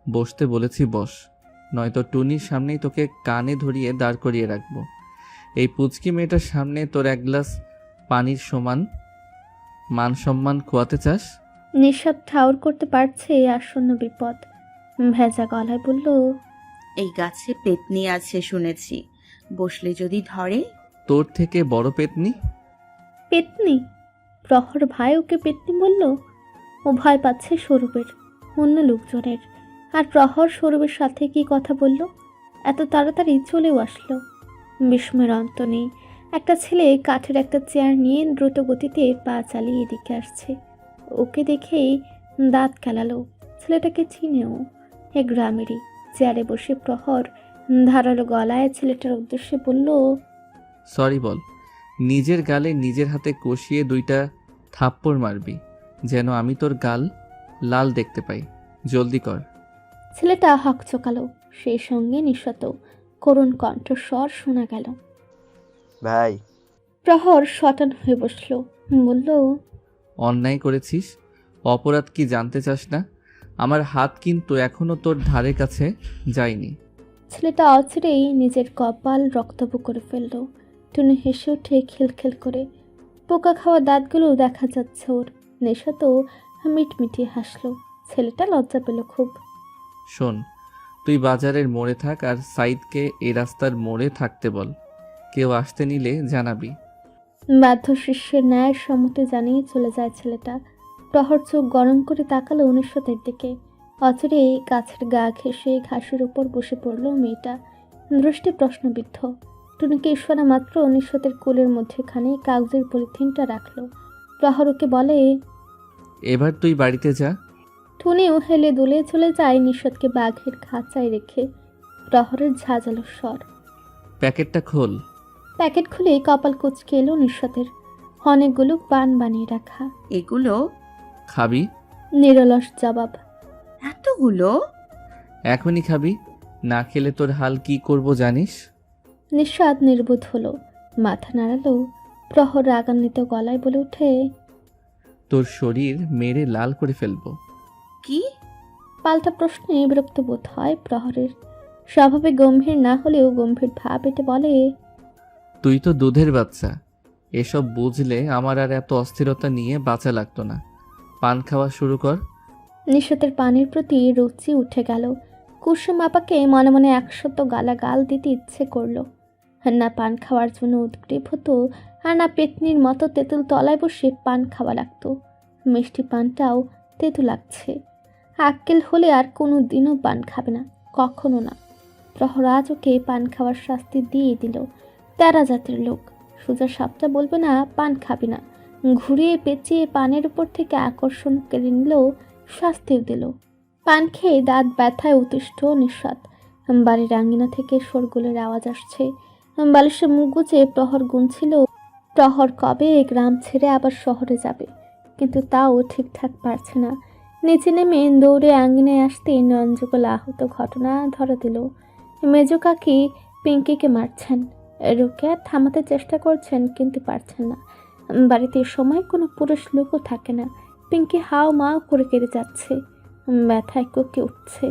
বসতে বলেছি বস, নয়তো টুনির সামনেই তোকে কানে ধরিয়ে দাঁড় করিয়ে রাখবো। এই পুচকি মেয়েটার সামনে তোর এক গ্লাস পানির সমান মান সম্মান খোয়াতে চাস? নিঃশব্দ ঠাউর করতে পারছে আসন্ন বিপদ। ভেজা গলায় বলল, এই গাছে পেতনি আছে শুনেছি, বসলে যদি ধরে। তোর থেকে বড় পেতনি? পেতনি? প্রহর ভাই ওকে পেতনি বলল? ও ভয় পাচ্ছে স্বরূপের, অন্য লোকজনের। আর প্রহর স্বরূপের সাথে কি কথা বলল? এত তাড়াতাড়ি চলেও আসলো। বিস্ময়ের অন্ত নেই। একটা ছেলে কাঠের একটা চেয়ার নিয়ে দ্রুত গতিতে পা চালিয়ে এদিকে আসছে। ওকে দেখেই দাঁত কেলালো। ছেলেটাকে চিনেও, এ গ্রামেরই। চেয়ারে বসে প্রহর ধারালো গলায় ছেলেটার উদ্দেশ্যে বলল, সরি বল। নিজের গালে নিজের হাতে কষিয়ে 2টা থাপ্পড় মারবি, যেন আমি তোর গাল লাল দেখতে পাই। জলদি কর। ছেলেটা হকচকালো। সেই সঙ্গে নিঃশত করুণ কণ্ঠস্বর শোনা গেল। ভাই, প্রহর শটান হয়ে বসল, বলল, অন্যায় করেছিস। অপরাধ কি জানতে চাস না? আমার হাত কিন্তু এখনো তোর ধারে কাছে যায়নি। ছেলেটা অচিরেই নিজের কপাল রক্তাভ করে ফেলল। টুনি হেসে উঠে খিলখিল করে। পোকা খাওয়া দাঁতগুলো দেখা যাচ্ছে ওর। নেশা তো মিটমিটিয়ে হাসলো। ছেলেটা লজ্জা পেল খুব। শোন, তুই বাজারের মোড়ে থাক আর সাইদকে এই রাস্তার মোড়ে থাকতে বল। কেউ আসতে নিলে জানাবি। বাধ্য শিষ্যের ন্যায় সম্মতি জানিয়ে চলে যায় ছেলেটা। প্রহর চোখ গরম করে তাকালো অনুষ্যতের দিকে। অচিরে গাছের গা ঘেঁষে ঘাসের উপর বসে পড়ল মেয়েটা, দৃষ্টি প্রশ্নবিদ্ধ। টুনিকে ঈশ্বরা মাত্র অনুষ্যতের কোলের মধ্যেখানে কাগজের পলিথিনটা রাখলো। প্রহর ওকে বলে, এবার তুই বাড়িতে যা। টুনিও হেলে দুলে চলে যায় নিঃশতকে বাঘের খাঁচায় রেখে। প্রহরের ঝাঁঝালো স্বর। প্যাকেটটা খোল। প্যাকেট খুলে কপাল কুঁচকে এলো নিঃশতের। অনেকগুলো পান বানিয়ে রাখা। এগুলো? খাবি? নিরলস জবাব। এতগুলো? এখনই খাবি, না খেলে তোর হাল কি করব জানিস? নিঃস্বাদ নির্বোধ হলো, মাথা নাড়ালো। প্রহর রাগান্বিত গলায় বলে ওঠে, তোর শরীর মেরে লাল করে ফেলবো। কি? পাল্টা প্রশ্নে বিরক্ত বোধ হয় প্রহরের। স্বভাবে গম্ভীর না হলেও গম্ভীর ভাব এটে বলে, তুই তো দুধের বাচ্চা। এসব বুঝলে আমার আর এত অস্থিরতা নিয়ে বাঁচা লাগতো না। পান খাওয়া শুরু কর। নিঃশতের পানির প্রতি রুচি উঠে গেল। কুসুম আপাকে মনে মনে 100 গালাগাল দিতে ইচ্ছে করল। না পান খাওয়ার জন্য উদ্গ্রীব হতো, আর না পেতনির মতো তেঁতুল তলায় বসে পান খাওয়া লাগতো। মিষ্টি পানটাও তেঁতু লাগছে। আক্কেল হলে আর কোনো দিনও পান খাবে না, কখনো না। প্রহরাজ ওকে পান খাওয়ার শাস্তি দিয়ে দিল। তেরা জাতের লোক, সোজা সাপটা বলবে না পান খাবি না, ঘুরিয়ে পেঁচিয়ে পানের উপর থেকে আকর্ষণ কেড়ে নিল, শাস্তিও দিল। পান খেয়ে দাঁত ব্যথায় অতিষ্ঠ নিঃস্বাদ। বাড়ির আঙ্গিনা থেকে শোরগোলের আওয়াজ আসছে। বালিশে মুখ গুজে প্রহর গুনছিল প্রহর কবে এই গ্রাম ছেড়ে আবার শহরে যাবে, কিন্তু তাও ঠিকঠাক পারছে না। নিচে নেমে দৌড়ে আঙ্গিনায় আসতে নয়নযুগল আহত ঘটনা ধরা দিল। মেজো কাকি পিঙ্কিকে মারছেন। রোকেয়া থামাতে চেষ্টা করছেন, কিন্তু পারছেন না। বাড়িতে এ সময় কোনো পুরুষ লোকও থাকে না। পিঙ্কি হাও মাও করে কেটে যাচ্ছে, ব্যথায় কোকে উঠছে।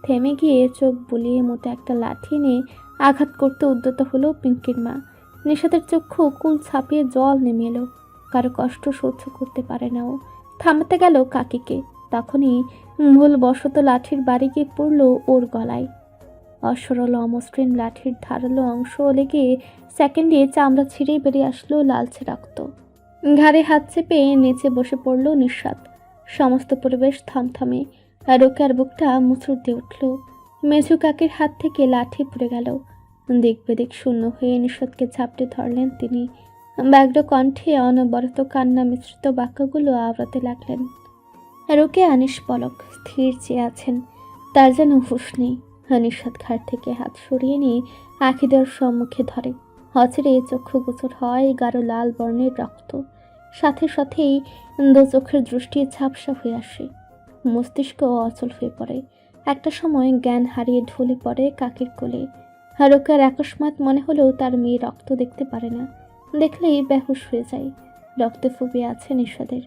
থেমে গিয়ে চোখ বুলিয়ে মতো একটা লাঠি নিয়ে আঘাত করতে উদ্যত হলো পিঙ্কির মা। নিশাতের চক্ষু কুল ছাপিয়ে জল নেমে এলো। কারো কষ্ট সহ্য করতে পারে না ও। থামাতে গেল কাকিকে, তখনই ভুলবশত লাঠির বাড়ি গিয়ে পড়ল ওর গলায়। অসরল অমসৃণ লাঠির ধারালো অংশ লেগে সেকেন্ডে চামড়া ছিঁড়ে বেরিয়ে আসলো লালচে রক্ত। ঘাড়ে হাত চেপে নিচে বসে পড়ল নিঃস্বাদ। সমস্ত পরিবেশ থমথমে। রোকেয়ার বুকটা মুচড় দিয়ে উঠল। মেঝু কাকির হাত থেকে লাঠি পড়ে গেল। দিক বেদিক শূন্য হয়ে নিঃস্বাদকে ঝাপটে ধরলেন তিনি। ব্যগ্র কণ্ঠে অনবরত কান্না মিশ্রিত বাক্যগুলো আওড়াতে লাগলেন। রোকেয়া নিষ্পলক স্থির চেয়ে আছেন, তার যেন হুঁশ নেই। নিঃস্বাদ ঘাট থেকে হাত সরিয়ে নিয়ে আঁখিদের সম্মুখে ধরে। অচিরে চক্ষু গোচর হয় গাঢ় লাল বর্ণের রক্ত। সাথে সাথেই দু চোখের দৃষ্টি ঝাপসা হয়ে আসে। মস্তিষ্ক অচল হয়ে পড়ে। একটা সময় জ্ঞান হারিয়ে ঢলে পড়ে কাকির কোলে। রোকেয়ার আকস্মাৎ মনে হলো তার মেয়ে রক্ত দেখতে পারে না, দেখলেই বেহুশ হয়ে যায়। রক্তে ফুপিয়ে আছে নিঃস্বাদের।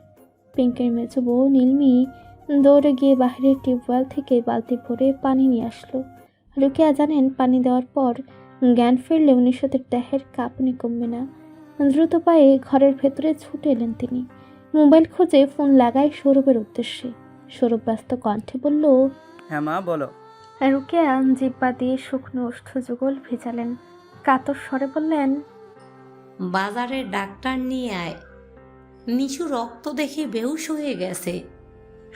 পিঙ্কের মেজো বউ নীলমি দৌড়ে গিয়ে বাহিরের টিউবওয়েল থেকে বালতি ভরে পানি নিয়ে আসলো। রুকিয়া জানেন পানি দেওয়ার পর জ্ঞান ফিরলেও নিশাতের দেহের কাঁপুনি কমবে না। দ্রুত পায়ে ঘরের ভেতরে ছুটে এলেন তিনি। মোবাইল খুঁজে ফোন লাগায় সৌরভের উদ্দেশ্যে। সৌরভ ব্যস্ত কণ্ঠে বলল, হ্যাঁ মা বলো। রুকিয়া জিব্বা দিয়ে শুকনো ওষ্ঠ যুগল ভেজালেন। কাতর স্বরে বললেন, বাজারে ডাক্তার নিয়ে আয়, নিচু রক্ত দেখে বেহুশ হয়ে গেছে।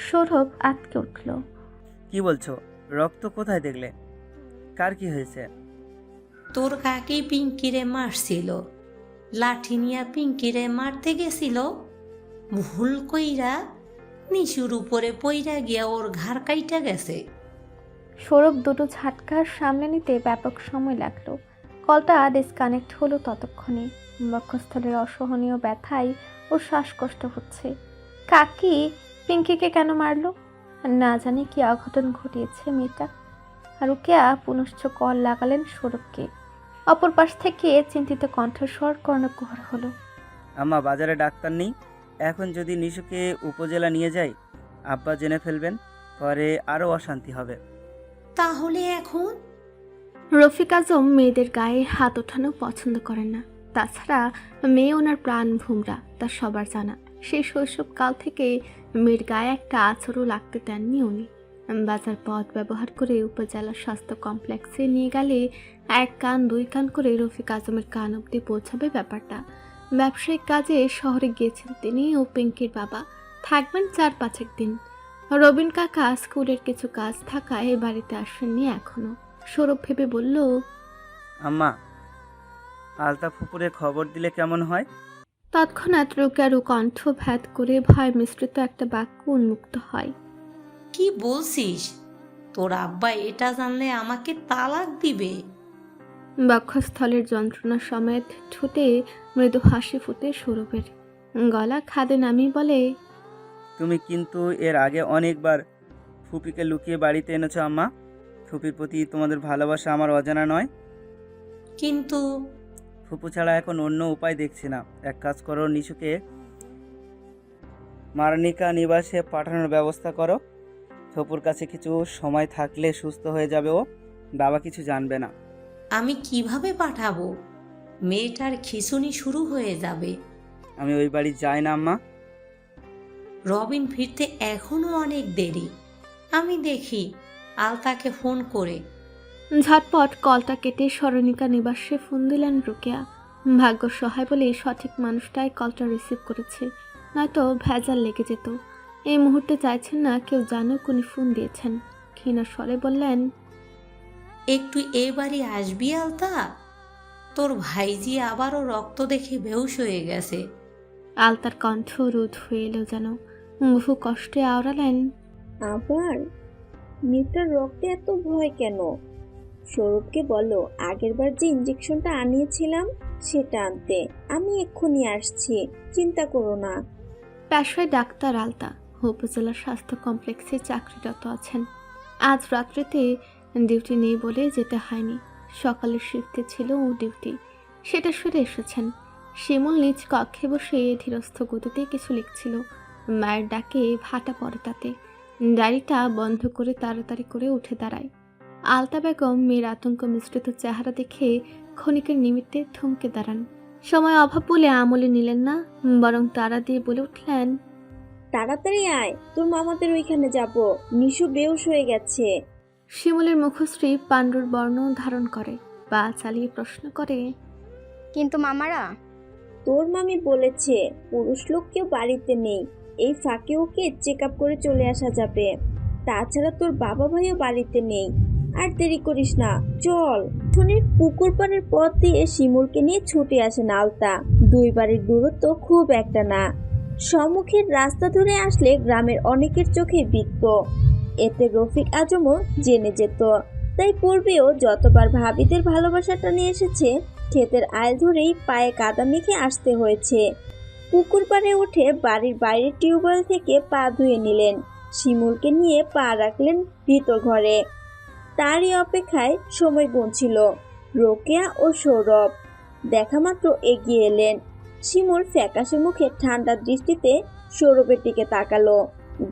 সৌরভ আটকে উঠল। কি বলছো? রক্ত কোথায় দেখলে? কার কি হয়েছে? তোর কাকি পিঙ্কিরে মারছিল, লাঠি নিয়ে পিঙ্কিরে মারতে গেছিল, ভুল কইরা নিচুর উপরে পইরা গিয়া ওর ঘাড় কাইটা গেছে। সৌরভ দুটো ঝাটকার সামনে নিতে ব্যাপক সময় লাগলো। কলটা ডিসকানেক্ট হলো ততক্ষণে। বক্ষস্থলের অসহনীয় ব্যথায় ওর শ্বাসকষ্ট হচ্ছে। কাকি পিঙ্কিকে কেন মারলো? না জানি কি অঘটন ঘটিয়েছে মেয়েটা। রুকিয়া পুনশ্চ কল লাগালেন সৌরভকে। অপর পাশ থেকে চিন্তিত কণ্ঠস্বর কর্ণকুহর হলো, আম্মা বাজারে ডাক্তার নেই। এখন যদি নিশুকে উপজেলা নিয়ে যাই, আব্বা জেনে ফেলবেন, পরে আরও অশান্তি হবে। তাহলে এখন? রফিক আজম মেয়েদের গায়ে হাত ওঠানো পছন্দ করেন না। তাছাড়া মেয়ে ওনার প্রাণ ভুমরা, তা সবার জানা। সেই শৈশবকাল থেকে মেয়ের গায়ে একটা আঁচড়ও লাগতে দেননি উনি। বাজার পথ ব্যবহার করে উপজেলা স্বাস্থ্য কমপ্লেক্সে নিয়ে গেলে এক কান দুই কান করে রফিক আজমের কান অব্দি পৌঁছাবে ব্যাপারটা। ব্যবসায়িক কাজে শহরে গিয়েছেন তিনি ও পিঙ্কির বাবা। থাকবেন 4-5 দিন। রবিন কাকা স্কুলের কিছু কাজ থাকায় বাড়িতে আসেননি এখনো। সৌরভ ভেবে বলল, আম্মা আলতা ফুপুরে খবর দিলে কেমন হয়? তৎক্ষণাৎ রুকিয়ারু কণ্ঠ ভেদ করে ভয় মিশ্রিত একটা বাক্য উন্মুক্ত হয়। কি বলছিস? তোর আব্বা এটা জানলে আমাকে তালাক দিবে। বক্ষস্থলের যন্ত্রণা সমেত ঠোঁটে মৃদু হাসি ফুটে সৌরভের। গলা খাদে নামিয়ে বলে, তুমি কিন্তু এর আগে অনেকবার ফুপিকে লুকিয়ে বাড়িতে এনেছো আম্মা। ফুপির প্রতি তোমাদের ভালোবাসা আমার অজানা নয়। কিন্তু ফুপু ছাড়া এখন অন্য উপায় দেখছি না। এক কাজ করো, নিশুকে মারনিকা নিবাসে পাঠানোর ব্যবস্থা করো। ফুপুর কাছে কিছু সময় থাকলে সুস্থ হয়ে যাবে ও। বাবা কিছু জানবে না। আমি কিভাবে পাঠাবো? মেয়েটার খিঁচুনি শুরু হয়ে যাবে। আমি ওই বাড়ি যাই না আম্মা। রবিন ফিরতে এখনো অনেক দেরি। আমি দেখি আলতাকে ফোন করে। ঝটপট কলটা কেটে স্মরণিকা নিবাসে ফোন দিলেন রুকিয়া। ভাগ্য সহায় বলে সঠিক মানুষটাই কলটা রিসিভ করেছে, নয়তো ভেজাল লেগে যেত। এই মুহূর্তে চাইছেন না কেউ জানুক উনি ফোন দিয়েছেন। ক্ষীণ স্বরে বললেন, একটু এ বাড়ি আসবি আলতা? তোর ভাইজি আবারও রক্ত দেখে বেহুশ হয়ে গেছে। আলতার কণ্ঠ রোধ হয়ে এলো যেন। বহু কষ্টে আওড়ালেন, আবার মেয়েটার রক্তে এত ভয় কেন? সৌরভকে বলো আগেরবার যে ইঞ্জেকশনটা আনিয়েছিলাম সেটা আনতে। আমি এক্ষুনি আসছি, চিন্তা করো না। পেশায় ডাক্তার আলতা উপজেলা স্বাস্থ্য কমপ্লেক্সে চাকরিরত আছেন। আজ রাত্রিতে ডিউটি নেই বলে যেতে হয়নি। সকালের শিফটে ছিল ও ডিউটি, সেটা সেরে এসেছেন। শিমুল নিজ কক্ষে বসে ধীরস্থ গতিতে কিছু লিখছিল। মায়ের ডাকে ভাটা পড়ে তাতে। ডায়েরিটা বন্ধ করে তাড়াতাড়ি করে উঠে দাঁড়ায়। আলতা বেগম মেয়ের আতঙ্ক মিশ্রিত চেহারা দেখে ক্ষণিকের নিমিত্তে থমকে দাঁড়ান। সময় অভাব বলে আমলে নিলেন না, বরং তাড়া দিয়ে বলে উঠলেন, তাড়াতাড়ি আয়, তোর মামাদের ওইখানে যাব। নিশু বেহুশ হয়ে গেছে। শিমুলের মুখশ্রী পাণ্ডুর বর্ণ ধারণ করে। পা চালিয়ে প্রশ্ন করে, কিন্তু মামারা? তোর মামি বলেছে পুরুষ লোক কেউ বাড়িতে নেই, এই ফাঁকে ওকে চেক আপ করে চলে আসা যাবে। তাছাড়া তোর বাবা ভাইও বাড়িতে নেই। আর দেরি করিস না, চল। শোনের পুকুর পাড়ের পথ দিয়ে শিমুলকে নিয়ে ছুটে আসেন আলতা। 2 বাড়ির দূরত্ব খুব একটা না। সম্মুখের রাস্তা ধরে আসলে গ্রামের অনেকের চোখে বিকত। এতে রফিক আজমও জেনে যেত। তাই পূর্বেও যতবার ভাবিদের ভালোবাসাটা নিয়ে এসেছে, ক্ষেতের আইল ধরেই পায়ে কাদা মেখে আসতে হয়েছে। পুকুর পাড়ে উঠে বাড়ির বাইরের টিউবওয়েল থেকে পা ধুয়ে নিলেন। শিমুলকে নিয়ে পা রাখলেন ভিতর ঘরে। তারই অপেক্ষায় সময় গুনছিল। রোকেয়া ও সৌরভ দেখা মাত্র এগিয়ে এলেন। শিমুল ফ্যাকাশে মুখে ঠান্ডা দৃষ্টিতে সৌরভের দিকে তাকালো।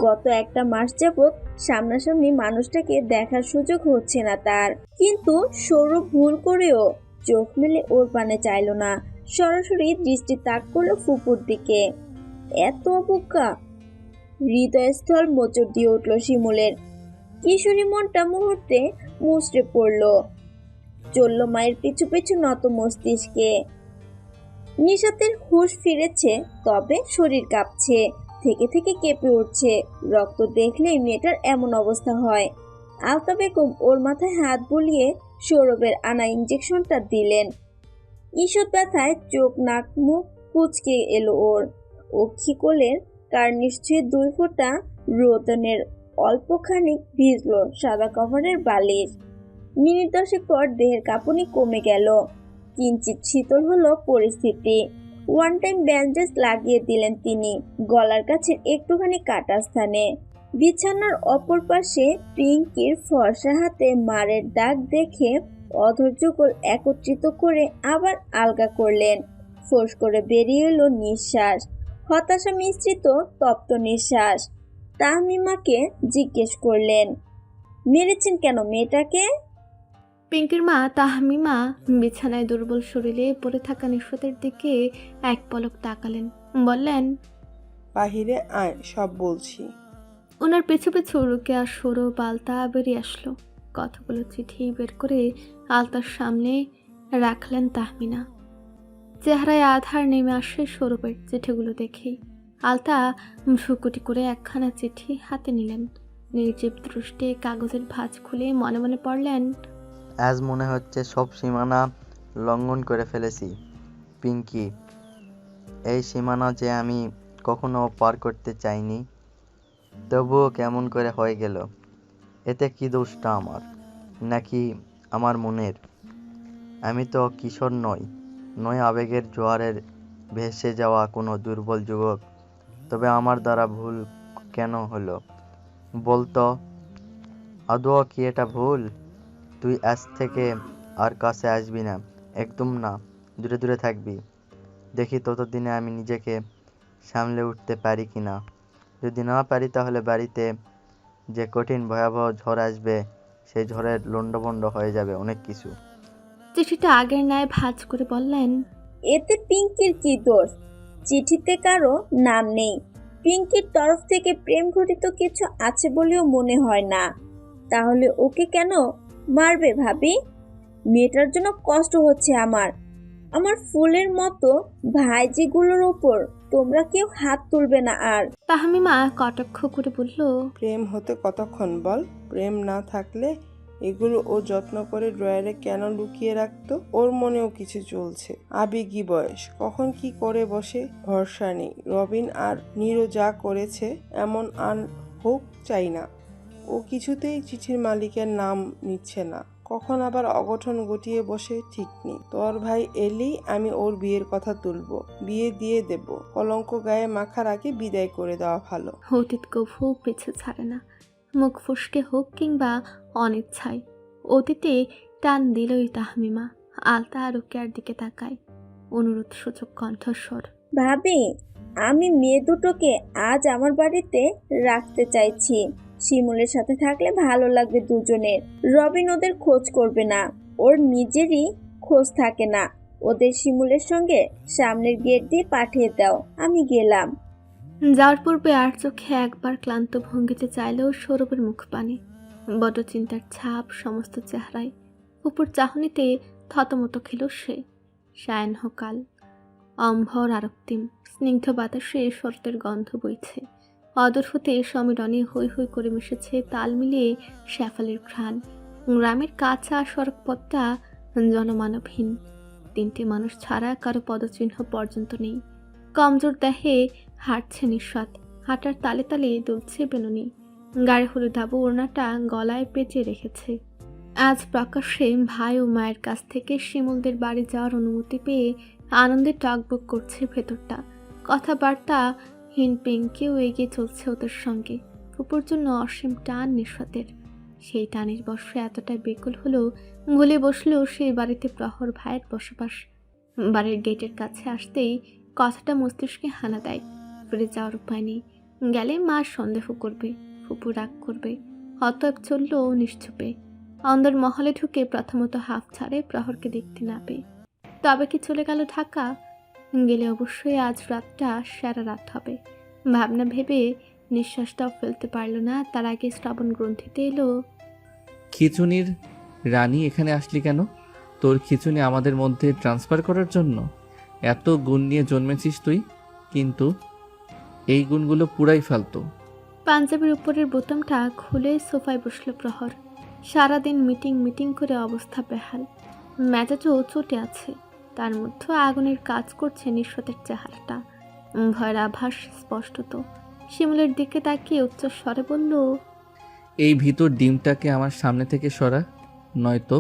গত একটা মাস যাবৎ সামনাসামনি মানুষটাকে দেখার সুযোগ হচ্ছে না তার। কিন্তু সৌরভ ভুল করেও চোখ মেলে ওর পানে চাইল না, সরাসরি দৃষ্টি তাক করলো ফুপুর দিকে। এত অবজ্ঞা! হৃদয়স্থল মোচড় দিয়ে উঠল শিমুলের। কিশোরী মনটা মুহূর্তে মুচড়ে পড়ল, চলল মায়ের পিছু পিছু নত মস্তিষ্কে। নিশাতের হুঁশ ফিরেছে, তবে শরীর কাঁপছে, থেকে থেকে কেঁপে উঠছে। রক্ত দেখলেই মেয়েটার এমন অবস্থা হয়। আলতা বেগম ওর মাথায় হাত বুলিয়ে সৌরভের আনা ইঞ্জেকশনটা দিলেন। ঈষৎ ব্যথায় চোখ নাক মুখ কুচকে এলো ওর। অক্ষিকোলের কার্নিশ ছুঁয়ে 2 ফোঁটা রোদনের অল্পখানিক ভিজল সাদা কভারের বালিশ। মিনিট 10 পর দেহের কাঁপুনি কমে গেল, কিঞ্চিত শীতল হলো পরিস্থিতি। ওয়ান টাইম ব্যান্ডেজ লাগিয়ে দিলেন তিনি গলার কাছে একটুখানি কাটা স্থানে। বিছানার অপর পাশে পিঙ্কির ফর্সা হাতে মারের দাগ দেখে অধৈর্যকল একত্রিত করে আবার আলগা করলেন। ফোঁস করে বেরিয়ে এলো নিঃশ্বাস, হতাশা মিশ্রিত তপ্ত নিঃশ্বাস। তাহমিমাকে জিজ্ঞেস করলেন, মেরেছেন কেন মেয়েটাকে? পিঙ্কির মা তাহমিমা বিছানায় দুর্বল শরীরে পড়ে থাকা নিশাতের দিকে এক পলক তাকালেন, বললেন, বাহিরে আয়, সব বলছি। ওনার পিছু পিছু রুকিয়া সৌরভ আলতা বেরিয়ে আসলো। কতগুলো চিঠি বের করে আলতার সামনে রাখলেন তাহমিনা। চেহারায় আধার নেমে আসে সৌরভের চিঠিগুলো দেখেই। আলতা ভ্রুকুটি করে একখানা চিঠি হাতে নিলেন। নির্জীব দৃষ্টে কাগজের ভাঁজ খুলে মনে মনে পড়লেন, আজ মনে হচ্ছে সব সীমানা লঙ্ঘন করে ফেলেছি পিঙ্কি। এই সীমানা যে আমি কখনো পার করতে চাইনি, তবুও কেমন করে হয়ে গেল। এতে কি দোষটা আমার, নাকি আমার মনের? আমি তো কিশোর নয় আবেগের জোয়ারের ভেসে যাওয়া কোনো দুর্বল যুবক। তবে আমার দ্বারা ভুল কেন হলো বলতো? আদৌ কি এটা ভুল? তুই আজ থেকে আর কাছে আসবি না, একদম না, দূরে দূরে থাকবি। দেখি ততদিনে আমি নিজেকে সামলে উঠতে পারি কি না। যদি না পারি তাহলে বাড়িতে যে কঠিন ভয়াবহ ঝড় আসবে, সেই ঝড়ের লণ্ডভণ্ড হয়ে যাবে অনেক কিছু। চিঠিটা আগের ন্যায় ভাঁজ করে বললেন, এতে পিঙ্কির কি দোষ? চিঠিতে কারো নাম নেই। পিঙ্কির তরফ থেকে প্রেম ঘটিত কিছু আছে বলেও মনে হয় না। তাহলে ওকে কেন মারবে ভাবি? মেয়েটার জন্য কষ্ট হচ্ছে আমার। আমার ফুলের মতো ভাইজিগুলোর ওপর তোমরা কেউ হাত তুলবে না আর। তাহমিমা কটাক্ষ করে বলল, প্রেম হতে কতক্ষণ বল? প্রেম না থাকলে এগুলো ও যত্ন করে ড্রয়ারে কেন লুকিয়ে রাখতো? ওর মনেও কিছু চলছে। আবেগী বয়স, কখন কি করে বসে ভরসা নেই। রবিন আর নীরও যা করেছে এমন আর হোক চাই না। ও কিছুতেই চিঠির মালিকের নাম নিচ্ছে না, কখন আবার অঘটন ঘটিয়ে বসে ঠিক নেই। তোর ভাই এলেই আমি ওর বিয়ের কথা তুলবো, বিয়ে দিয়ে দেব। কলঙ্ক গায়ে মাখার আগে বিদায় করে দেওয়া ভালো। অতীত কভু পিছু ছাড়ে না, মুখ ফুসকে হোক কিংবা অনিচ্ছায়। অতীতে টান দিলই তাহমিমা। আলতা আর রুকিয়ার দিকে তাকায়, অনুরোধ সূচক কণ্ঠস্বর। ভাবি, আমি মেয়ে দুটোকে আজ আমার বাড়িতে রাখতে চাইছি। শিমুলের সাথে থাকলে ভালো লাগবে দুজনের। রবিন ওদের খোঁজ করবে না, ওর নিজেরই খোঁজ থাকে না। ওদের শিমুলের সঙ্গে সামনের গেট দিয়ে পাঠিয়ে দাও, আমি গেলাম। যাওয়ার পূর্বে আর চোখে একবার ক্লান্ত ভঙ্গিতে চাইলেও সৌরভের মুখ পানে। বড় চিন্তার ছাপ সমস্ত চেহারায়। উপর চাহনিতে থতমত খেল সে। সায়াহ্নকাল, অম্ভর আরক্তিম, স্নিগ্ধ বাতাসে শরতের গন্ধ বইছে। অদূর হতে সমীরণে হৈ হৈ করে মিশেছে তাল মিলিয়ে শ্যাফালের ঘ্রাণ। গ্রামের কাঁচা সড়কপথটা জনমানবহীন। 3টে মানুষ ছাড়া কারো পদচিহ্ন পর্যন্ত নেই। কমজোর দেহে হাঁটছে নিঃস্বাদ, হাঁটার তালে তালে দুলছে বেনুনি। গায়ে হলুদাবু ওড়নাটা গলায় পেঁচিয়ে রেখেছে। আজ প্রকাশ্যে ভাই ও মায়ের কাছ থেকে শিমুলদের বাড়ি যাওয়ার অনুমতি পেয়ে আনন্দে টকবক করছে ভেতরটা। কথাবার্তা হীন পিঙ্কিও এগিয়ে চলছে ওদের সঙ্গে। ফুপুর জন্য অসীম টান নিঃস্বাদের। সেই টানের বর্ষে এতটা বেকুল হলো ভুলে বসলেও সেই বাড়িতে প্রহর ভাইয়ের বসবাস। বাড়ির গেটের কাছে আসতেই কথাটা মস্তিষ্কে হানা দেয়। ফিরে যাওয়ার উপায় নেই। গেলে মা সন্দেহ করবে, ফুপু রাগ করবে। অতএব চলল নিশ্চুপে। অন্দর মহলে ঢুকে প্রথমত হাফ ছাড়ে প্রহরকে দেখতে না পেয়ে। তবে কি চলে গেল ঢাকা? গেলে অবশ্যই আজ রাতটা সারা রাত হবে। ভাবনা ভেবে নিঃশ্বাসটাও ফেলতে পারল না। তার আগে শ্রবণ গ্রন্থিতে এলো, খিচুনির রানী এখানে আসলি কেন? তোর খিচুনি আমাদের মধ্যে ট্রান্সফার করার জন্য? এত গুণ নিয়ে জন্মেছিস তুই, কিন্তু এই গুণগুলো পুরাই ফালতু। পাঞ্জাবির উপরের বোতামটা খুলে সোফায় বসল প্রহর। সারাদিন মিটিং মিটিং করে অবস্থা বেহাল, মেজাজও চটে আছে। তার মধ্যে আগুনের কাজ করছে নিঃস্বতের চেহারাটা। ভয়ের আভাস স্পষ্টত। শিমুলের দিকে তাকিয়ে উচ্চ স্বরে বলল, এই ভিতর ডিমটাকে আমার সামনে থেকে সরা, নয়তো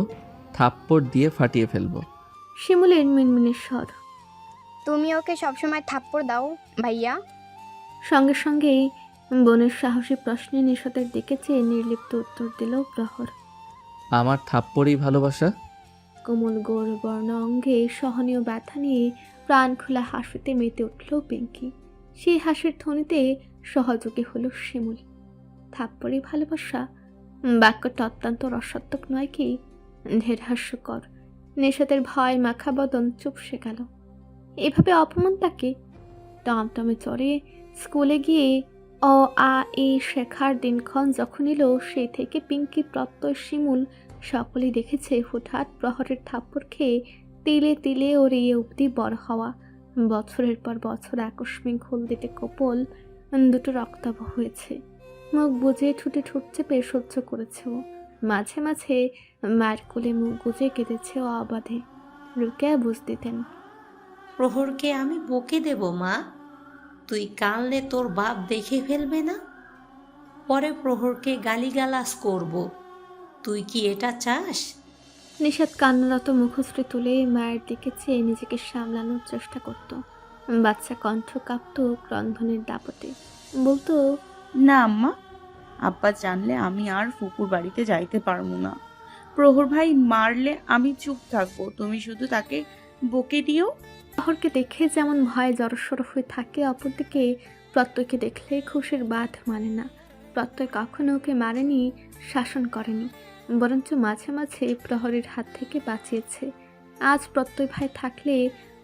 থাপ্পড় দিয়ে ফাটিয়ে ফেলবো। শিমুলের মিনমিনের স্বর। তুমি ওকে সবসময় থাপ্পড় দাও ভাইয়া? সঙ্গে সঙ্গেই বোনের সাহসী প্রশ্নে নিঃস্বতের দিকে চেয়ে নির্লিপ্ত উত্তর দিল প্রহর। আমার থাপ্পড়ই ভালোবাসা। কোমল গোর বর্ণ অঙ্গে সহনীয় ব্যথা নিয়ে প্রাণ খোলা হাসিতে মেতে উঠল পিঙ্কি। সেই হাসির ধ্বনিতে সহযোগী হলো শিমুল। থাপ্পড়ই ভালোবাসা, বাক্যটা অত্যন্ত রসাত্মক নয় কি? ঢের হাস্যকর। নিঃস্বতের ভয় মাখা বদন চুপসে গেল। এভাবে অপমান তাকে? টমটমে চড়ে স্কুলে গিয়ে অ আ এ শেখার দিনক্ষণ যখন এলো, সেই থেকে পিঙ্কি, প্রত্যয়, শিমুল সকলেই দেখেছে হুটহাট প্রহরের থাপ্পড় খেয়ে তিলে তিলে ওর ইয়ে অবধি বড় হওয়া। বছরের পর বছর আকস্মিক হলদিতে কপল দুটো রক্তাভ হয়েছে। মুখ বুজে ঠুটে ঠোঁট চেপে সহ্য করেছে ও। মাঝে মাঝে মায়ের কোলে মুখ গুজে কেঁদেছে ও অবাধে। রুকেয়া বুঝ দিতেন, প্রহরকে আমি বকে দেব মা, তুই কানলে তোর বাপ দেখে ফেলবে না? পরে প্রহরকে গালিগালাজ করব, তুই কি এটা চাস? নিষাদ কান্নারত মুখশ্রী তুলে মায়ের দিকে চেয়ে নিজেকে সামলানোর চেষ্টা করত। বাচ্চা কণ্ঠ কাঁপত ক্রন্ধনের দাপটে। বলতো, না আম্মা, আব্বা জানলে আমি আর ফুপুর বাড়িতে যাইতে পারবো না। প্রহর ভাই মারলে আমি চুপ থাকবো, তুমি শুধু তাকে বকে দিও। প্রহরকে দেখে যেমন ভয়ে জড়সড় হয়ে থাকে, অপরদিকে প্রত্যয়কে দেখলে খুশির বাঁধ মানে না। প্রত্যয় কখনো ওকে মারেনি, শাসন করেনি, বরঞ্চ মাঝে মাঝে প্রহরের হাত থেকে বাঁচিয়েছে। আজ প্রত্যয় ভাই থাকলে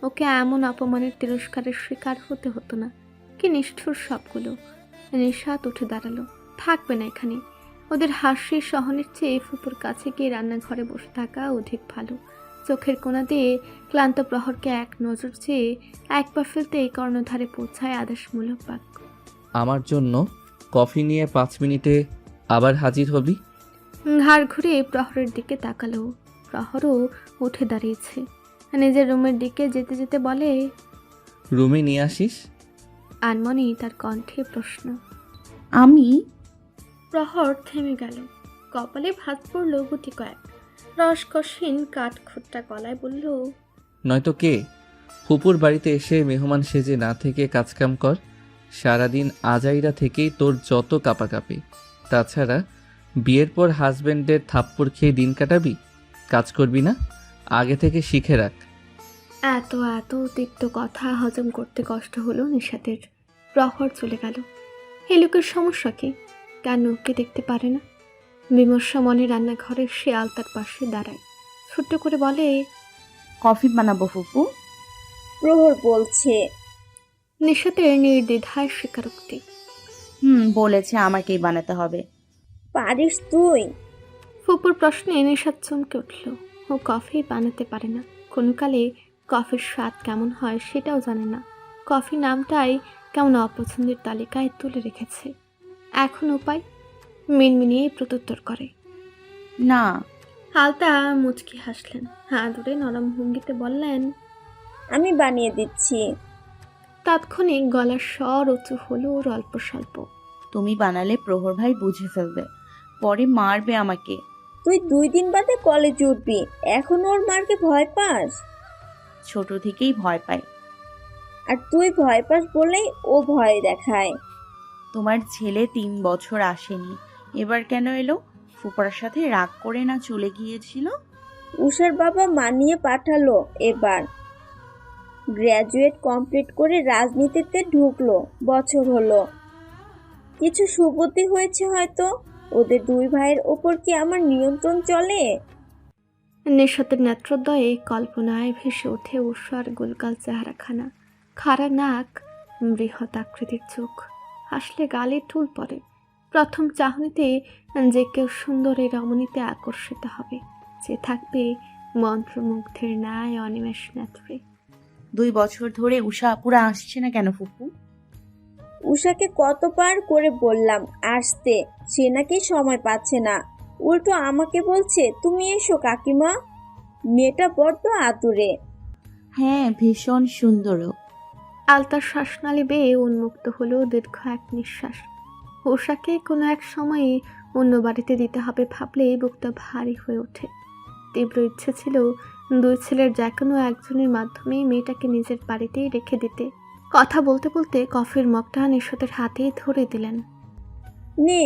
ওকে এমন অপমানের তিরস্কারের শিকার হতে হতো না। কি নিষ্ঠুর সবগুলো! নিশাত উঠে দাঁড়ালো। থাকবে না এখানে। ওদের হাসি সহনের চেয়ে ফুপুর কাছে গিয়ে রান্নাঘরে বসে থাকা অধিক ভালো। চোখের কোণা দিয়ে ক্লান্ত প্রহরকে এক নজর চেয়ে এক পা ফেলতে কর্ণধারে পৌঁছায় আদেশমূলক বাক্য। আমার জন্য কফি নিয়ে 5 মিনিটে আবার হাজির হবি। ঘাড় ঘুরে প্রহরের দিকে তাকালো। প্রহরও উঠে দাঁড়িয়েছে। নিজের রুমের দিকে যেতে যেতে বলে, রুমে নিয়ে আসিস। আনমনেই তার কণ্ঠে প্রশ্ন। আমি? প্রহর থেমে গেল। কপালে ভাত পড়ল গুটি কয়েক। রসকসীন কাঠ খুঁটটা গলায় বলল, নয়তো কে? ফুপুর বাড়িতে এসে মেহমান সেজে না থেকে কাজকাম কর। সারাদিন আজাইরা থেকেই তোর যত কাপাকাপি। তাছাড়া বিয়ের পর হাজব্যান্ডের থাপ্পড় খেয়ে দিন কাটাবি? কাজ করবি না? আগে থেকে শিখে রাখ। এত এত তিক্ত কথা হজম করতে কষ্ট হলো নিশাতের। প্রহর চলে গেল। এই লোকের সমস্যা কি? কেন ওকে দেখতে পারে না? বিমর্ষ মনে রান্নাঘরের সে আলতার পাশে দাঁড়ায়। ছোট্ট করে বলে, কফি বানাবো ফুপু? প্রহর বলছে। নিশাতের নির্দ্বিধায় স্বীকারোক্তি। বলেছে আমাকেই বানাতে হবে। পারিস তুই? ফুপুর প্রশ্নে নিশাত চমকে উঠল। ও কফি বানাতে পারে না। কোনো কালে কফির স্বাদ কেমন হয় সেটাও জানে না। কফি নামটাই কেমন অপছন্দের তালিকায় তুলে রেখেছে। এখন উপায়? মিনমিনিয়ে প্রত্যুত্তর করে, না। হালতা মুচকি হাসলেন। হাত ধরে নরম ভঙ্গিতে বললেন, আমি বানিয়ে দিচ্ছি। তাৎক্ষণিক গলার স্বর উঁচু হলো ওর অল্প স্বল্প। তুমি বানালে প্রহর ভাই বুঝে ফেলবে, পরে মারবে আমাকে। তুই 2 দিন বাদে কলেজ উঠবি, এখন ওর মারকে ভয় পাস? ছোট থেকেই ভয় পায়। আর তুই ভয় পাস বলেই ও ভয় দেখায়। তোমার ছেলে 3 বছর আসেনি, এবার কেন এলো? ফুপার সাথে রাগ করে না চলে গিয়েছিল? উষার বাবা মানিয়ে পাঠালো। এবার গ্র্যাজুয়েট কমপ্লিট করে রাজনীতিতে ঢুকলো, বছর হলো। কিছু সুবুদ্ধি হয়েছে হয়তো। ওদের দুই ভাইয়ের ওপর কি আমার নিয়ন্ত্রণ চলে? নিশাতের নেত্রোদয়ে কল্পনায় ভেসে ওঠে উষার গোলগাল চেহারাখানা, খাড়া নাক, বৃহৎ আকৃতির চোখ, হাসলে গালে টুল পড়ে। প্রথম চাহনিতে যে কেউ সুন্দর এই রমণীতে আকর্ষিত হবে, যে থাকবে মন্ত্রমুগ্ধের ন্যায় অনিমেষ নেত্রে। 2 বছর ধরে উষা আপুরা আসছে না কেন ফুপু? উষাকে কতবার করে বললাম আসতে, সে নাকি সময় পাচ্ছে না। উল্টো আমাকে বলছে তুমি এসো কাকিমা। মেয়েটা বড্ড আতুরে। হ্যাঁ, ভীষণ সুন্দরও। আলতার শ্বাসনালী বেয়ে উন্মুক্ত হলো দীর্ঘ এক নিঃশ্বাস। উষাকে কোনো এক সময়ে অন্য বাড়িতে দিতে হবে ভাবলে বুকটা ভারী হয়ে ওঠে। তীব্র ইচ্ছে ছিল দুই ছেলের যে কোনো একজনের মাধ্যমে মেয়েটাকে নিজের বাড়িতেই রেখে দিতে। কথা বলতে বলতে কফির মগটা নিশাতের হাতেই ধরে দিলেন। নে,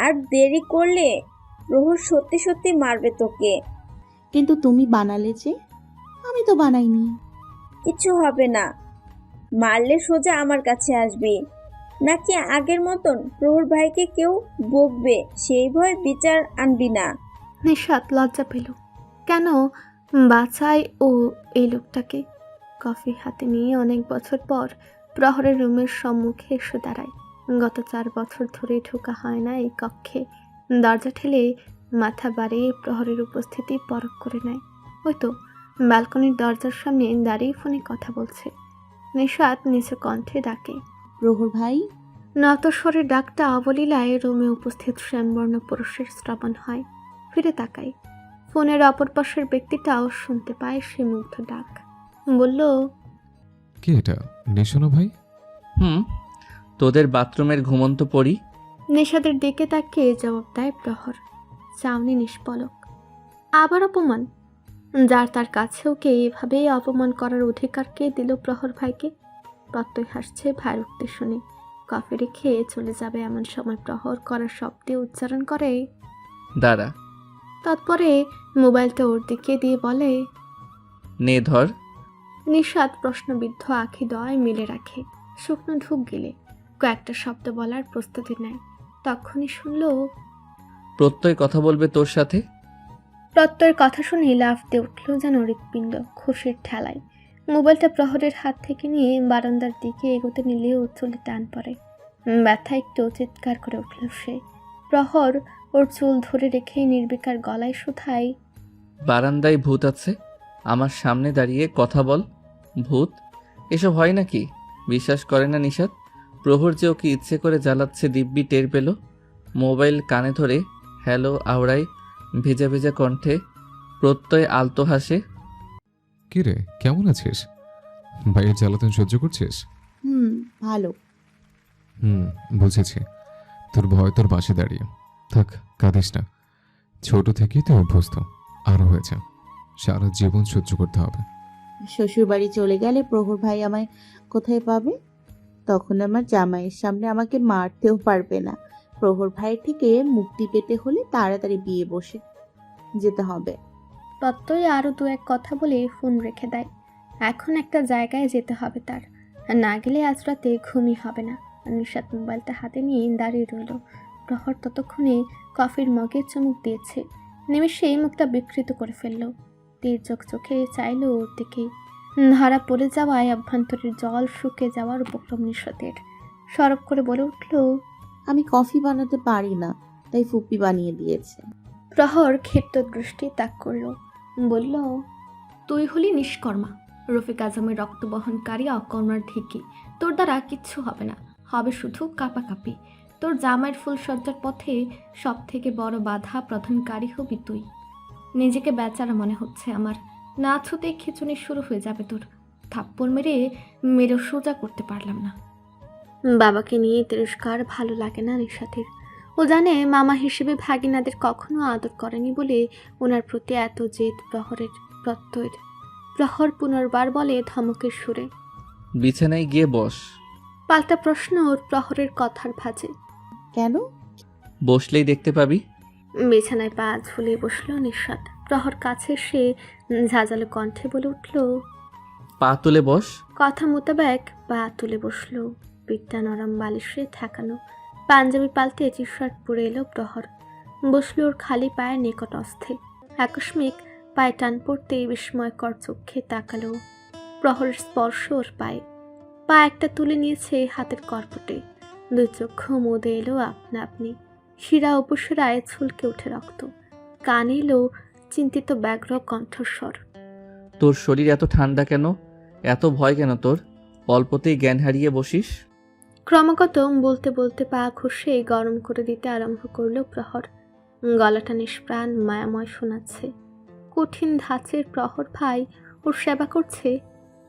আর দেরি করলে প্রহর সত্যি সত্যি মারবে তোকে। কিন্তু তুমি বানালে যে? আমি তো বানাইনি। কিছু হবে না, মারলে সোজা আমার কাছে আসবি। নাকি আগের মতন প্রহর ভাইকে কেউ বকবে সেই ভয় বিচার আনবি না? নিশাত লজ্জা পেল। কেন বাঁচায় ও এই লোকটাকে? কফি হাতে নিয়ে অনেক বছর পর প্রহরের রুমের সম্মুখে এসে দাঁড়ায়। গত 4 বছর ধরে ঢোকা হয় না এই কক্ষে। দরজা ঠেলে মাথা বাড়িয়ে প্রহরের উপস্থিতি পরখ করে নেয়। ওই তো ব্যালকনির দরজার সামনে দাঁড়িয়ে ফোনে কথা বলছে। নিশাত নিচু কণ্ঠে ডাকে, প্রহর ভাই। নতস্বরের ডাকটা অবলীলায় রুমে উপস্থিত শ্যামবর্ণ পুরুষের শ্রবণ হয়। ফিরে তাকায়, ফোনের অপর পাশের ব্যক্তিটাও শুনতে পায় সে মুগ্ধ ডাক। বলল, কে এটা? নেশানো ভাই? তোদের বাথরুমের ঘুমন্ত পড়ি। নিশাদের দিকে তাকিয়ে জবাব দেয় প্রহর, চাউনি নিষ্পলক। আবার অপমান? যার তার কাছে ওকে এভাবে অপমান করার অধিকার কে দিল প্রহর ভাইকে? প্রত্যয় হাসছে ভাইয়ের উক্তি শুনে। কফি রেখে চলে যাবে এমন সময় প্রহর করার শব্দে উচ্চারণ করে, দাঁড়া। তৎপরে মোবাইলটা ওর দিকে দিয়ে বলে, নে ধর। নিশাদ প্রশ্নবিদ্ধ আঁখি দয় মেলে রাখে, শুকনো ঢুক গেলে কয়েকটা শব্দ বলার প্রস্তুতি নেয়। তখনই শুনল, প্রত্যয় কথা বলবে তোর সাথে। প্রত্যয়ের কথা শুনে লাফ দিয়ে উঠল যেন হৃৎপিণ্ড খুশির ঠেলায়। মোবাইলটা প্রহরের হাত থেকে নিয়ে বারান্দার দিকে এগোতে নিলেও চুলে টান পড়ে। ব্যথা একটু চিৎকার করে উঠল সে। প্রহর ওর চুল ধরে রেখে নির্বিকার গলায় শুধায়, বারান্দায় ভূত আছে, আমার সামনে দাঁড়িয়ে কথা বল। ভূত? এসব হয় নাকি? বিশ্বাস করে না নিশাত। প্রহর যে ওকে ইচ্ছে করে জ্বালাচ্ছে দিব্যি টের পেল। মোবাইল কানে ধরে হ্যালো আওড়ায় ভেজা ভেজা কণ্ঠে। প্রত্যয় আলতো হাসে। কি রে, কেমন আছিস? ভাইয়ের জ্বালাতন সহ্য করছিস? ভালো। বুঝেছি। তোর ভয় তোর পাশে দাঁড়িয়ে থাক, কাঁদিস না। ছোট থেকেই তো অভ্যস্ত, আরো হয়েছে। সারা জীবন সহ্য করতে হবে। শ্বশুর বাড়ি চলে গেলে প্রহর ভাই আমায় কোথায় পাবে? তখন আমার জামাইয়ের সামনে আমাকে মারতেও পারবে না। প্রহর ভাইয়ের থেকে মুক্তি পেতে হলে তাড়াতাড়ি বিয়ে বসে যেতে হবে। প্রত্যয় আরও 2-1 কথা বলে ফোন রেখে দেয়। এখন একটা জায়গায় যেতে হবে তার, না গেলে আজ রাতে ঘুমই হবে না। নিশাত মোবাইলটা হাতে নিয়ে দাঁড়িয়ে রইল। প্রহর ততক্ষণে কফির মগে চুমুক দিয়েছে। নিমেষেই মুখটা বিকৃত করে ফেলল। তীর্যক চোখে চাইল ওর দিকে। ধরা পড়ে যাওয়ায় অভ্যন্তরের জল শুকে যাওয়ার উপক্রম নিশাতের। সরব করে বলে উঠল, আমি কফি বানাতে পারি না, তাই ফুপি বানিয়ে দিয়েছে। প্রহর ক্ষিপ্ত দৃষ্টি তাক করল, বলল, তুই হলি নিষ্কর্মা, রফিক আজমের রক্তবহনকারী অকর্মার ঢেকি। তোর দ্বারা কিচ্ছু হবে না, হবে শুধু কাঁপাকাঁপি। তোর জামাইয়ের ফুলসজ্জার পথে সব থেকে বড় বাধা প্রধানকারী হবি তুই। নিজেকে বেচারা মনে হচ্ছে আমার। না ছুতেই খিচুনি শুরু হয়ে যাবে তোর। থাপ্পড় মেরে সোজা করতে পারলাম না। বাবাকে নিয়ে তিরস্কার ভালো লাগে না নিশাতের। ও জানে মামা হিসেবে ভাগিনাদের কখনো আদর করেনি বলে ওনার প্রতি এত জেদ প্রত্যয়ের। প্রহর পুনর্বার বলে ধমকের সুরে, বিছানায় গিয়ে বস। পাল্টা প্রশ্ন ওর প্রহরের কথার ভাঁজে। কেন? বসলেই দেখতে পাবি। বিছানায় পা ঝুলিয়ে বসল নিশাত। প্রহর কাছে সে ঝাঁঝালো কণ্ঠে বলে উঠল, পা তুলে বস। কথা মোতাবেক পা তুলে বসল। পিঠটা নরম বালিশে ঠেকানো, পাঞ্জাবি পাল্টে টি শার্ট পরে এলো প্রহর। বসল ওর খালি পায়ের নিকটস্থে। আকস্মিক পায়ে টান পড়তেই বিস্ময়কর চোখে তাকালো। প্রহরের স্পর্শ ওর পায়ে। পা একটা তুলে নিয়েছে হাতের কর্পটে। দুই চক্ষু মুদে এলো আপনা আপনি। শিরা উপশিরায় ছুলকে উঠে রক্ত। কানে এলো চিন্তিত ব্যগ্র কণ্ঠস্বর। তোর শরীর এত ঠান্ডা কেন? এত ভয় কেন তোর? অল্পতেই জ্ঞান হারিয়ে বসিস। ক্রমাগত বলতে বলতে পা ঘষে গরম করে দিতে আরম্ভ করলো প্রহর। গলাটা নিষ্প্রাণ মায়াময় শোনাচ্ছে। কঠিন ধাঁচের প্রহর ভাই ওর সেবা করছে।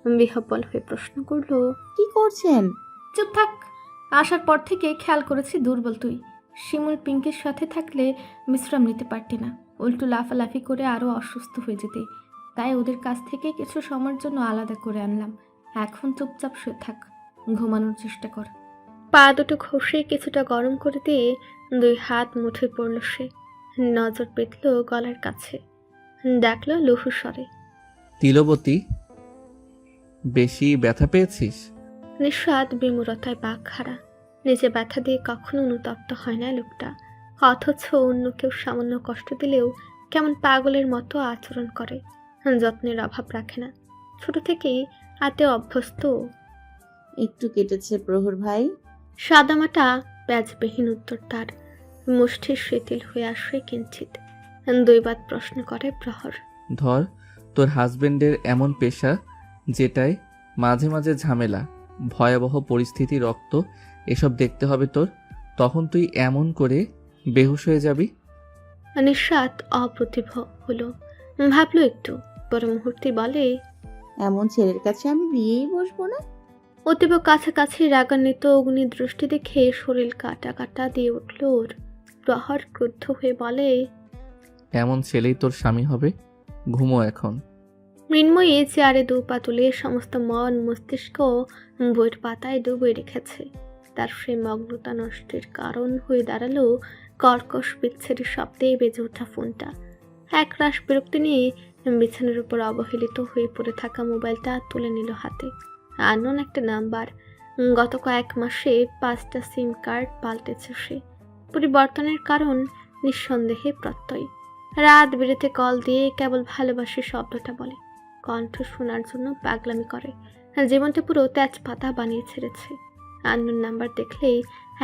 বিহ্বল হয়ে প্রশ্ন করলো, কি করছেন? চুপ থাক। আসার পর থেকে খেয়াল করেছি দুর্বল তুই। শিমুল পিঙ্কের সাথে থাকলে বিশ্রাম নিতে পারতি না, উল্টো লাফালাফি করে আরো অসুস্থ হয়ে যেতে। তাই ওদের কাছ থেকে কিছু সময়ের জন্য আলাদা করে আনলাম। এখন চুপচাপ শুয়ে থাক, ঘুমানোর চেষ্টা কর। পা দুটো ঘষে কিছুটা গরম করে দিয়ে দুই হাত মুঠে পড়ল সে। নজর পেতল গলার কাছে। ডাকলো লঘু স্বরে, তিলবতী, বেশি ব্যথা পেয়েছিস? নিঃস্বাদ বিমূরতায় বাঘ হারা। নিজে ব্যথা দিয়ে কখনো অনুতপ্ত হয় না লোকটা, অথচ অন্য কেউ সামান্য কষ্ট দিলেও কেমন পাগলের মতো আচরণ করে। যত্নের অভাব রাখে না, ছোট থেকেই হাতে অভ্যস্ত। একটু কেটেছে প্রহর ভাই। সাদামাটা প্যাজবিহীন উত্তর তার। মুষ্টির শিথিল হয়ে আসে কিঞ্চিত। দুইবার প্রশ্ন করে প্রহর, ধর, তোর হাজবেন্ডের এমন পেশা যেটায় মাঝে মাঝে ঝামেলা, ভয়াবহ পরিস্থিতি, রক্ত এসব দেখতে হবে তোর, তখন তুই এমন করে বেহুশ হয়ে যাবি? নিঃস্বাদ অপ্রতিভ হলো। ভাবলো একটু, পরে মুহূর্তে বলে, এমন ছেলের কাছে আমি বিয়েই বসবো না। অতীব কাছাকাছি রাগান্বিত অগ্নি দৃষ্টি দেখে শরীর কাটা কাটা দিয়ে উঠল ওর। প্রহর ক্রুদ্ধ হয়ে বলে, এমন ছেলেই তোর স্বামী হবে, ঘুমো এখন। মৃন্ময়ী চেয়ারে দু পা তুলে সমস্ত মন মস্তিষ্ক বইয়ের পাতায় ডুবে রেখেছে। তার সে মগ্নতা নষ্টের কারণ হয়ে দাঁড়ালো কর্কশ বিচ্ছের শব্দে বেজে ওঠা ফোনটা। একরাশ বিরক্তি নিয়ে বিছানার উপর অবহেলিত হয়ে পড়ে থাকা মোবাইলটা তুলে নিল হাতে। আননোন একটা নাম্বার। গত কয়েক মাসে 5টা সিম কার্ড পাল্টেছে সে। পরিবর্তনের কারণ নিঃসন্দেহে প্রত্যয়। রাত বিরেতে কল দিয়ে কেবল ভালোবাসি শব্দটা বলে। কণ্ঠ শোনার জন্য পাগলামি করে। জীবনটা পুরো তেজপাতা বানিয়ে ছেড়েছে। আননোন নাম্বার দেখলেই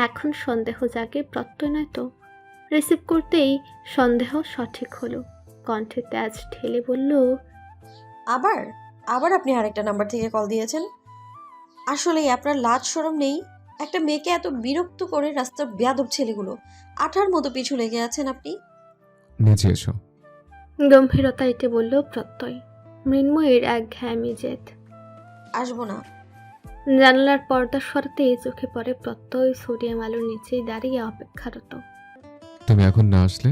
এখন সন্দেহ জাগে, প্রত্যয় নয় তো। রিসিভ করতেই সন্দেহ সঠিক হলো। কণ্ঠে তেজ ঢেলে বলল, আবার আবার আপনি আরেকটা নাম্বার থেকে কল দিয়েছেন? আসলেই আপনার লাজ শরম নেই? একটা মেয়েকে এত বিরক্ত করে রাস্তার বেয়াদব ছেলেগুলো আঠার মতো পিছু লেগে আছেন আপনি। নিচে এসো। গম্ভীরতা এটে বলল প্রত্যয়। মৃন্ময়ের একঘেয়েমি জেদ। আসবো না। জানালার পর্দা সরাতে চোখে পড়ে প্রত্যয় সোডিয়াম আলোর নিচে দাঁড়িয়ে অপেক্ষারত। তুমি এখন না আসলে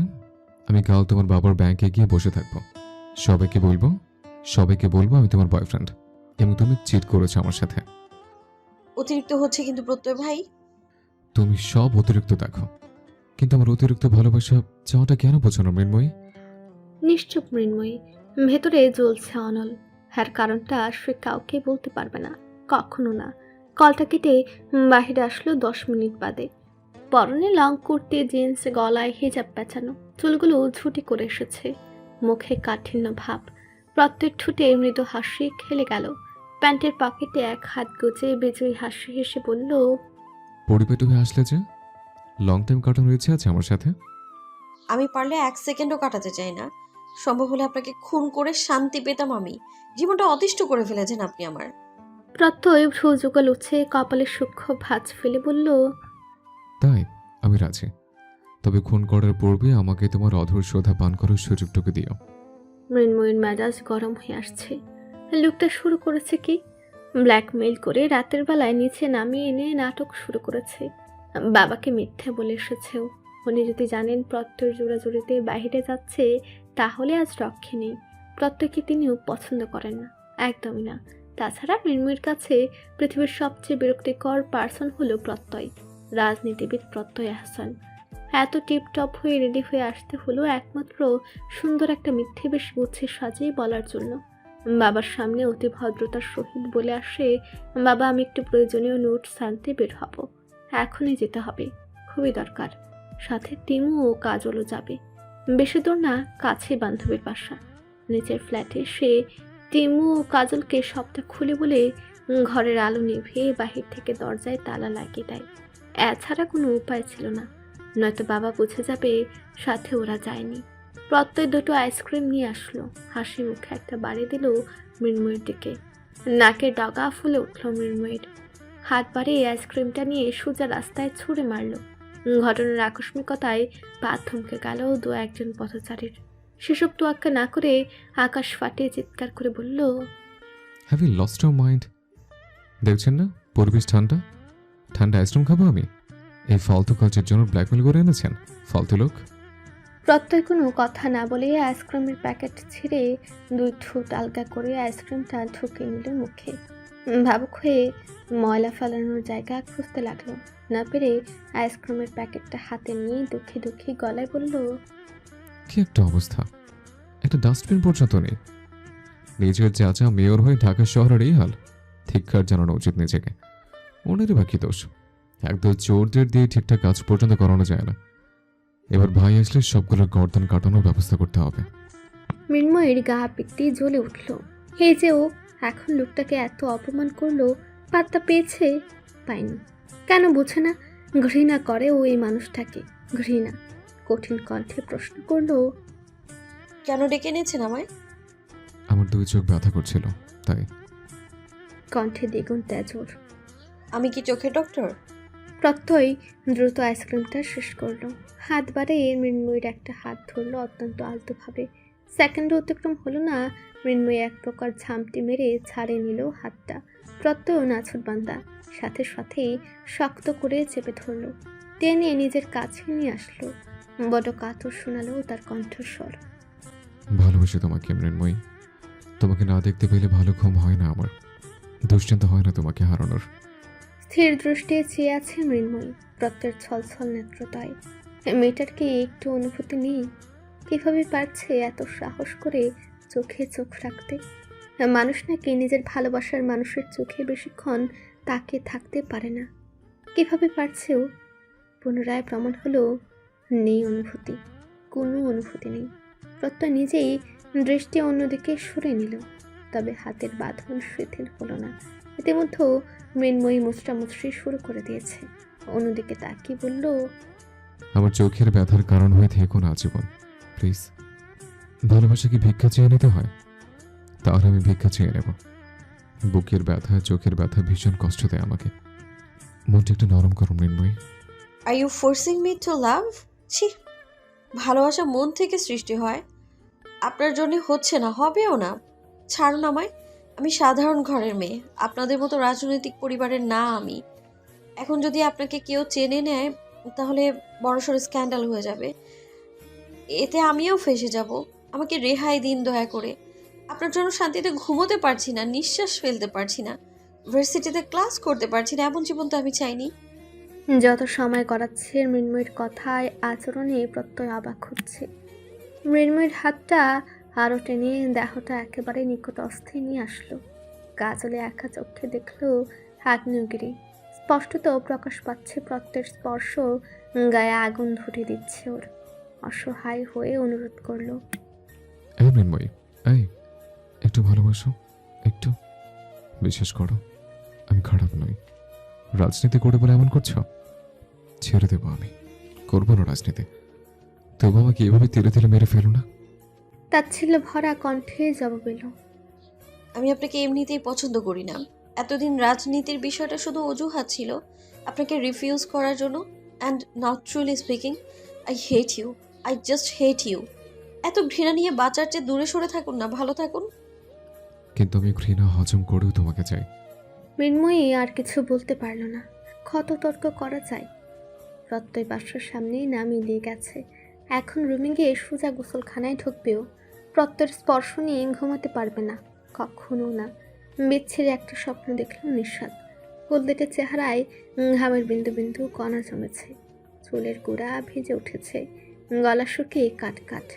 আমি কাল তোমার বাবার ব্যাংকে গিয়ে বসে থাকবো। সবাইকে বলবো আমি তোমার বয়ফ্রেন্ড এবং তুমি চিট করেছো আমার সাথে। অতিরিক্ত হচ্ছে কিন্তু প্রত্যয় ভাই। তুমি সব অতিরিক্ত দেখো, কিন্তু আমার অতিরিক্ত ভালোবাসা চাওয়াটা কেন বোঝো না মৃন্ময়ী? নিশ্চুপ মৃন্ময়ী, ভেতরে জ্বলছে অনল। হ্যার কারণটা সে কাউকে বলতে পারবে না, কখনো না। কলটা কেটে বাহিরে আসলো 10 মিনিট বাদে। পরনে লং কুর্তি, জিন্স, গলায় হিজাব পেঁচানো, চুলগুলো ঝুটি করে এসেছে। মুখে কাঠিন্য ভাব। প্রত্যেক ঠোঁটে মৃদু হাসি খেলে গেল। প্যান্টের পকেটে এক হাত গুজে বিজয়ী হাসি হেসে বলল, পরিপেট হয়ে আসলে যে লং টাইম কাটানোর ইচ্ছে আছে আমার সাথে? আমি পারলে 1 সেকেন্ডও কাটাতে চাই না। সম্ভব হলে আপনাকে খুন করে শান্তি পেতাম আমি। জীবনটা অতিষ্ঠ করে ফেলেছেন আপনি আমার। প্রত্যয় ভ্রু যুগল উঠে কপালে সূক্ষ্ম ভাঁজ ফেলে বলল, তাই আমি রাজি, তবে খুন করার পূর্বে আমাকে তোমার অধর শোধা পান করার সুযোগটুকু দিও। মৃন্ময়ীর মেজাজ গরম হয়ে আসছে। লোকটা শুরু করেছে কি? ব্ল্যাকমেইল করে রাতের বেলায় নিচে নামিয়ে এনে নাটক শুরু করেছে। বাবাকে মিথ্যে বলে এসেছেও। উনি যদি জানেন প্রত্যয় জোড়াজুড়িতে বাইরে যাচ্ছে, তাহলে আজ রক্ষে নেই। প্রত্যয়কে তিনিও পছন্দ করেন না, একদমই না। তাছাড়া মৃন্ময়ীর কাছে পৃথিবীর সবচেয়ে বিরক্তিকর পার্সন হলো প্রত্যয়, রাজনীতিবিদ প্রত্যয় আহসান। এত টিপটপ হয়ে রেডি হয়ে আসতে হলো একমাত্র সুন্দর একটা মিথ্যে বেশ গুছিয়ে সাজিয়ে বলার জন্য। বাবার সামনে অতি ভদ্রতার সহিত বলে আসে, বাবা আমি একটু প্রয়োজনীয় নোট আনতে বের হব, এখনই যেতে হবে। খুবই দরকার। সাথে টিমু ও কাজলও যাবে। বেশি দূর না, কাছে বান্ধবীর বাসা। নিচের ফ্ল্যাটে সে টিমু ও কাজলকে সবটা খুলে বলে ঘরের আলো নিভিয়ে বাহির থেকে দরজায় তালা লাগিয়ে দেয়। এছাড়া কোনো উপায় ছিল না, নয়তো বাবা বুঝে যাবে সাথে ওরা যায়নি। প্রত্যয় দুটো আইসক্রিম নিয়ে আসলো, হাসি মুখে একটা বাড়ি দিল মৃন্ময়ের দিকে। নাকের ডগা ফুলে উঠল মৃন্ময়ের। হাত বাড়িয়ে আইসক্রিমটা নিয়ে সোজা রাস্তায় ছুঁড়ে মারল। ঘটনার আকস্মিকতায় পা থমকে গেল দু একজন পথচারীর। সেসব তোয়াক্কা না করে আকাশ ফাটিয়ে চিৎকার করে বলল, have you lost your mind? দেখছেন না পরিবেশ ঠান্ডা, ঠান্ডা আইসক্রিম খাবো আমি? এই ফালতু কাজের জন্য ব্ল্যাকমেল করে এনেছেন ফালতু লোক। প্রত্যয় কোনো কথা না বলে আইসক্রিমের প্যাকেট ছিঁড়ে 2 ঠোঁট আলগা করে আইসক্রিমটা ঢুকে নিল মুখে। ভাবুক হয়ে ময়লা ফেলানোর জায়গা খুঁজতে লাগলো। না পেরে আইসক্রিমের প্যাকেটটা হাতে নিয়ে দুঃখে দুঃখে গলায় বলল, কি একটা অবস্থা, একটা ডাস্টবিন পর্যন্ত নেই। নিজের চাচা মেয়র হয়ে ঢাকা শহরের এই হাল, ধিক্কার জানানো উচিত নিজেকে। ওনারই বাকি দোষ, একদল চোরদের দিয়ে ঠিকঠাক কাজ পর্যন্ত করানো যায় না। এবার ভাই আসলে সবগুলোর গর্দন কাটানোর ব্যবস্থা করতে হবে। মৃন্ময়ের গা পিত্তি জ্বলে উঠল। এই যে ও এখন লোকটাকে এত অপমান করলো, পাত্তা পেয়েছে? পায়নি। কেন বোঝে না? ঘৃণা করে ও এই মানুষটাকে, ঘৃণা। কঠিন কণ্ঠে প্রশ্ন করলো, কেন ডেকে এনেছেন আমায়? আমার 2 চোখ ব্যথা করছিল তাই। কণ্ঠে দ্বিগুণ তেজর। আমি কি চোখের ডক্টর? প্রত্যয় দ্রুত আইসক্রিমটা শেষ করলো। হাত বাড়িয়ে মৃন্ময়ীর একটা হাত ধরলো অত্যন্ত আলতোভাবে। সেকেন্ড অতিক্রম হলো না, মৃন্ময়ী এক প্রকার ঝামটি মেরে ছাড়ে নিল হাতটা। প্রত্যয় নাছুট বান্দা, সাথে সাথেই শক্ত করে চেপে ধরলো, টেনে নিজের কাছে নিয়ে আসলো। বড় কাতর শোনালো তার কণ্ঠস্বর। ভালোবাসি তোমাকে মৃন্ময়ী, তোমাকে না দেখতে পেলে ভালো ঘুম হয় না আমার, দুশ্চিন্তা হয় না তোমাকে হারানোর। স্থির দৃষ্টিতে চেয়ে আছে মৃন্ময়ী প্রত্যয়ের ছলছল নেত্রতায়। মেয়েটার কি একটু অনুভূতি নেই? কিভাবে পারছে এত সাহস করে চোখে চোখ রাখতে? মানুষ নাকি নিজের ভালোবাসার মানুষের চোখে বেশিক্ষণ তাকিয়ে থাকতে পারে না। কিভাবে পারছে ও? পুনরায় প্রমাণ হলো নেই অনুভূতি, কোনো অনুভূতি নেই। প্রত্যয় নিজেই দৃষ্টি অন্যদিকে সরে নিল, তবে হাতের বাঁধন শিথিল হলো না। ইতিমধ্যে মৃন্ময়ী মুচড়ামুচড়ি শুরু করে দিয়েছে। অন্যদিকে তাকিয়ে বলল, আমার চোখের ব্যথার কারণ হয়ে থেকো না আজীবন প্লিজ। ভালোবাসা কি ভিক্ষা চেয়ে নিতে হয়? তাহলে আমি ভিক্ষা চেয়ে নেব। বুকের ব্যথা, চোখের ব্যথা ভীষণ কষ্ট দেয় আমাকে। মনটা একটু নরম করো Mrinmoyee. Are you forcing me to love? ছি, ভালোবাসা মন থেকে সৃষ্টি হয়, আপনার জন্য হচ্ছে না, হবেও না। ছাড়ুন আমায়, আমি সাধারণ ঘরের মেয়ে, আপনাদের মতো রাজনৈতিক পরিবারের না আমি। এখন যদি আপনাকে কেউ চেনে নেয় তাহলে বড়সড় স্ক্যান্ডাল হয়ে যাবে, এতে আমিও ফেঁসে যাব। আমাকে রেহাই দিন দয়া করে। আপনার জন্য শান্তিতে ঘুমোতে পারছি না, নিঃশ্বাস ফেলতে পারছি না, ভার্সিটিতে ক্লাস করতে পারছি না, এমন জীবন তো আমি চাইনি। যত সময় গড়াচ্ছে মৃন্ময়ীর কথায় আচরণে প্রত্যয় অবাক হচ্ছে। মৃন্ময়ীর হাতটা আরও টেনে দেহটা একেবারে নিকটস্থে নিয়ে আসলো। কাজলে একা চোখে দেখলো আগ্নেয়গিরি। স্পষ্টত প্রকাশ পাচ্ছে প্রত্যয়ের স্পর্শ গায়ে আগুন ধরে দিচ্ছে ওর। অসহায় হয়ে অনুরোধ করলো, এই মৃন্ময়ী, এই একটু ভালোবাসো, একটু বিশ্বাস করো আমি খারাপ নই। রাজনীতি করে বলে এমন করছো? ছেড়ে দেবো আমি, করবো না রাজনীতি। তবু আমাকে এভাবে তেলে তেলে মেরে ফেলো না। তাচ্ছিল্য ভরা কণ্ঠে জবাব এলো, আমি আপনাকে এমনিতেই পছন্দ করি না। এতদিন রাজনীতির বিষয়টা শুধু অজুহাত ছিল আপনাকে রিফিউজ করার জন্য। And not truly speaking, I hate you, I just hate you. এত ঘৃণা নিয়ে বাঁচার চেয়ে দূরে সরে থাকুন না, ভালো থাকুন। কিন্তু আমি ঘৃণা হজম করেও তোমাকে চাই। মৃন্ময়ী আর কিছু বলতে পারল না। কত তর্ক করা যায়? প্রত্যয় বাসার সামনেই নামিয়ে দিয়ে গেছে। এখন রুমে গিয়ে সোজা গোসলখানায় ঢুকবেও। প্রত্যয়ের স্পর্শ নিয়ে ঘুমাতে পারবে না, কখনো না। বিচ্ছিরি একটা স্বপ্ন দেখল নিঃস্বাদ। হলদেটে চেহারায় ঘামের বিন্দু বিন্দু কণা জমেছে, চুলের গোড়া ভিজে উঠেছে, গলা শুকিয়ে কাট কাট,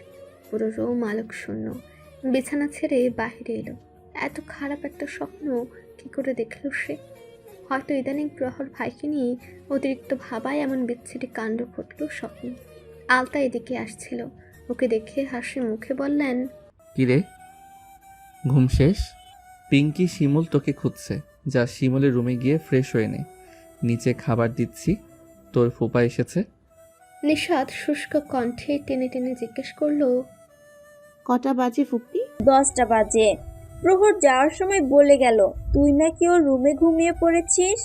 পুরো রোম আলোক শূন্য। বিছানা ছেড়ে বাহিরে এলো। এত খারাপ একটা স্বপ্ন কি করে দেখল সে? হয়তো ইদানিং প্রহর ভাইকে নিয়ে অতিরিক্ত ভাবায় এমন বিচ্ছিরি কাণ্ড ঘটল স্বপ্নে। আলতা এদিকে আসছিল, ওকে দেখে হাসি মুখে বললেন, কিরে, ঘুম শেষ? পিঙ্কি শিমুল তোকে খুঁজছে, যা শিমুলের রুমে গিয়ে ফ্রেশ হয়ে নে, নিচে খাবার দিচ্ছি, তোর ফুপা এসেছে। নিশাদ শুষ্ক কণ্ঠে টেনে টেনে জিজ্ঞেস করলো, কটা বাজে ফুপি? 10টা বাজে। প্রহর যাওয়ার সময় বলে গেল তুই নাকি ওর রুমে ঘুমিয়ে পড়েছিস।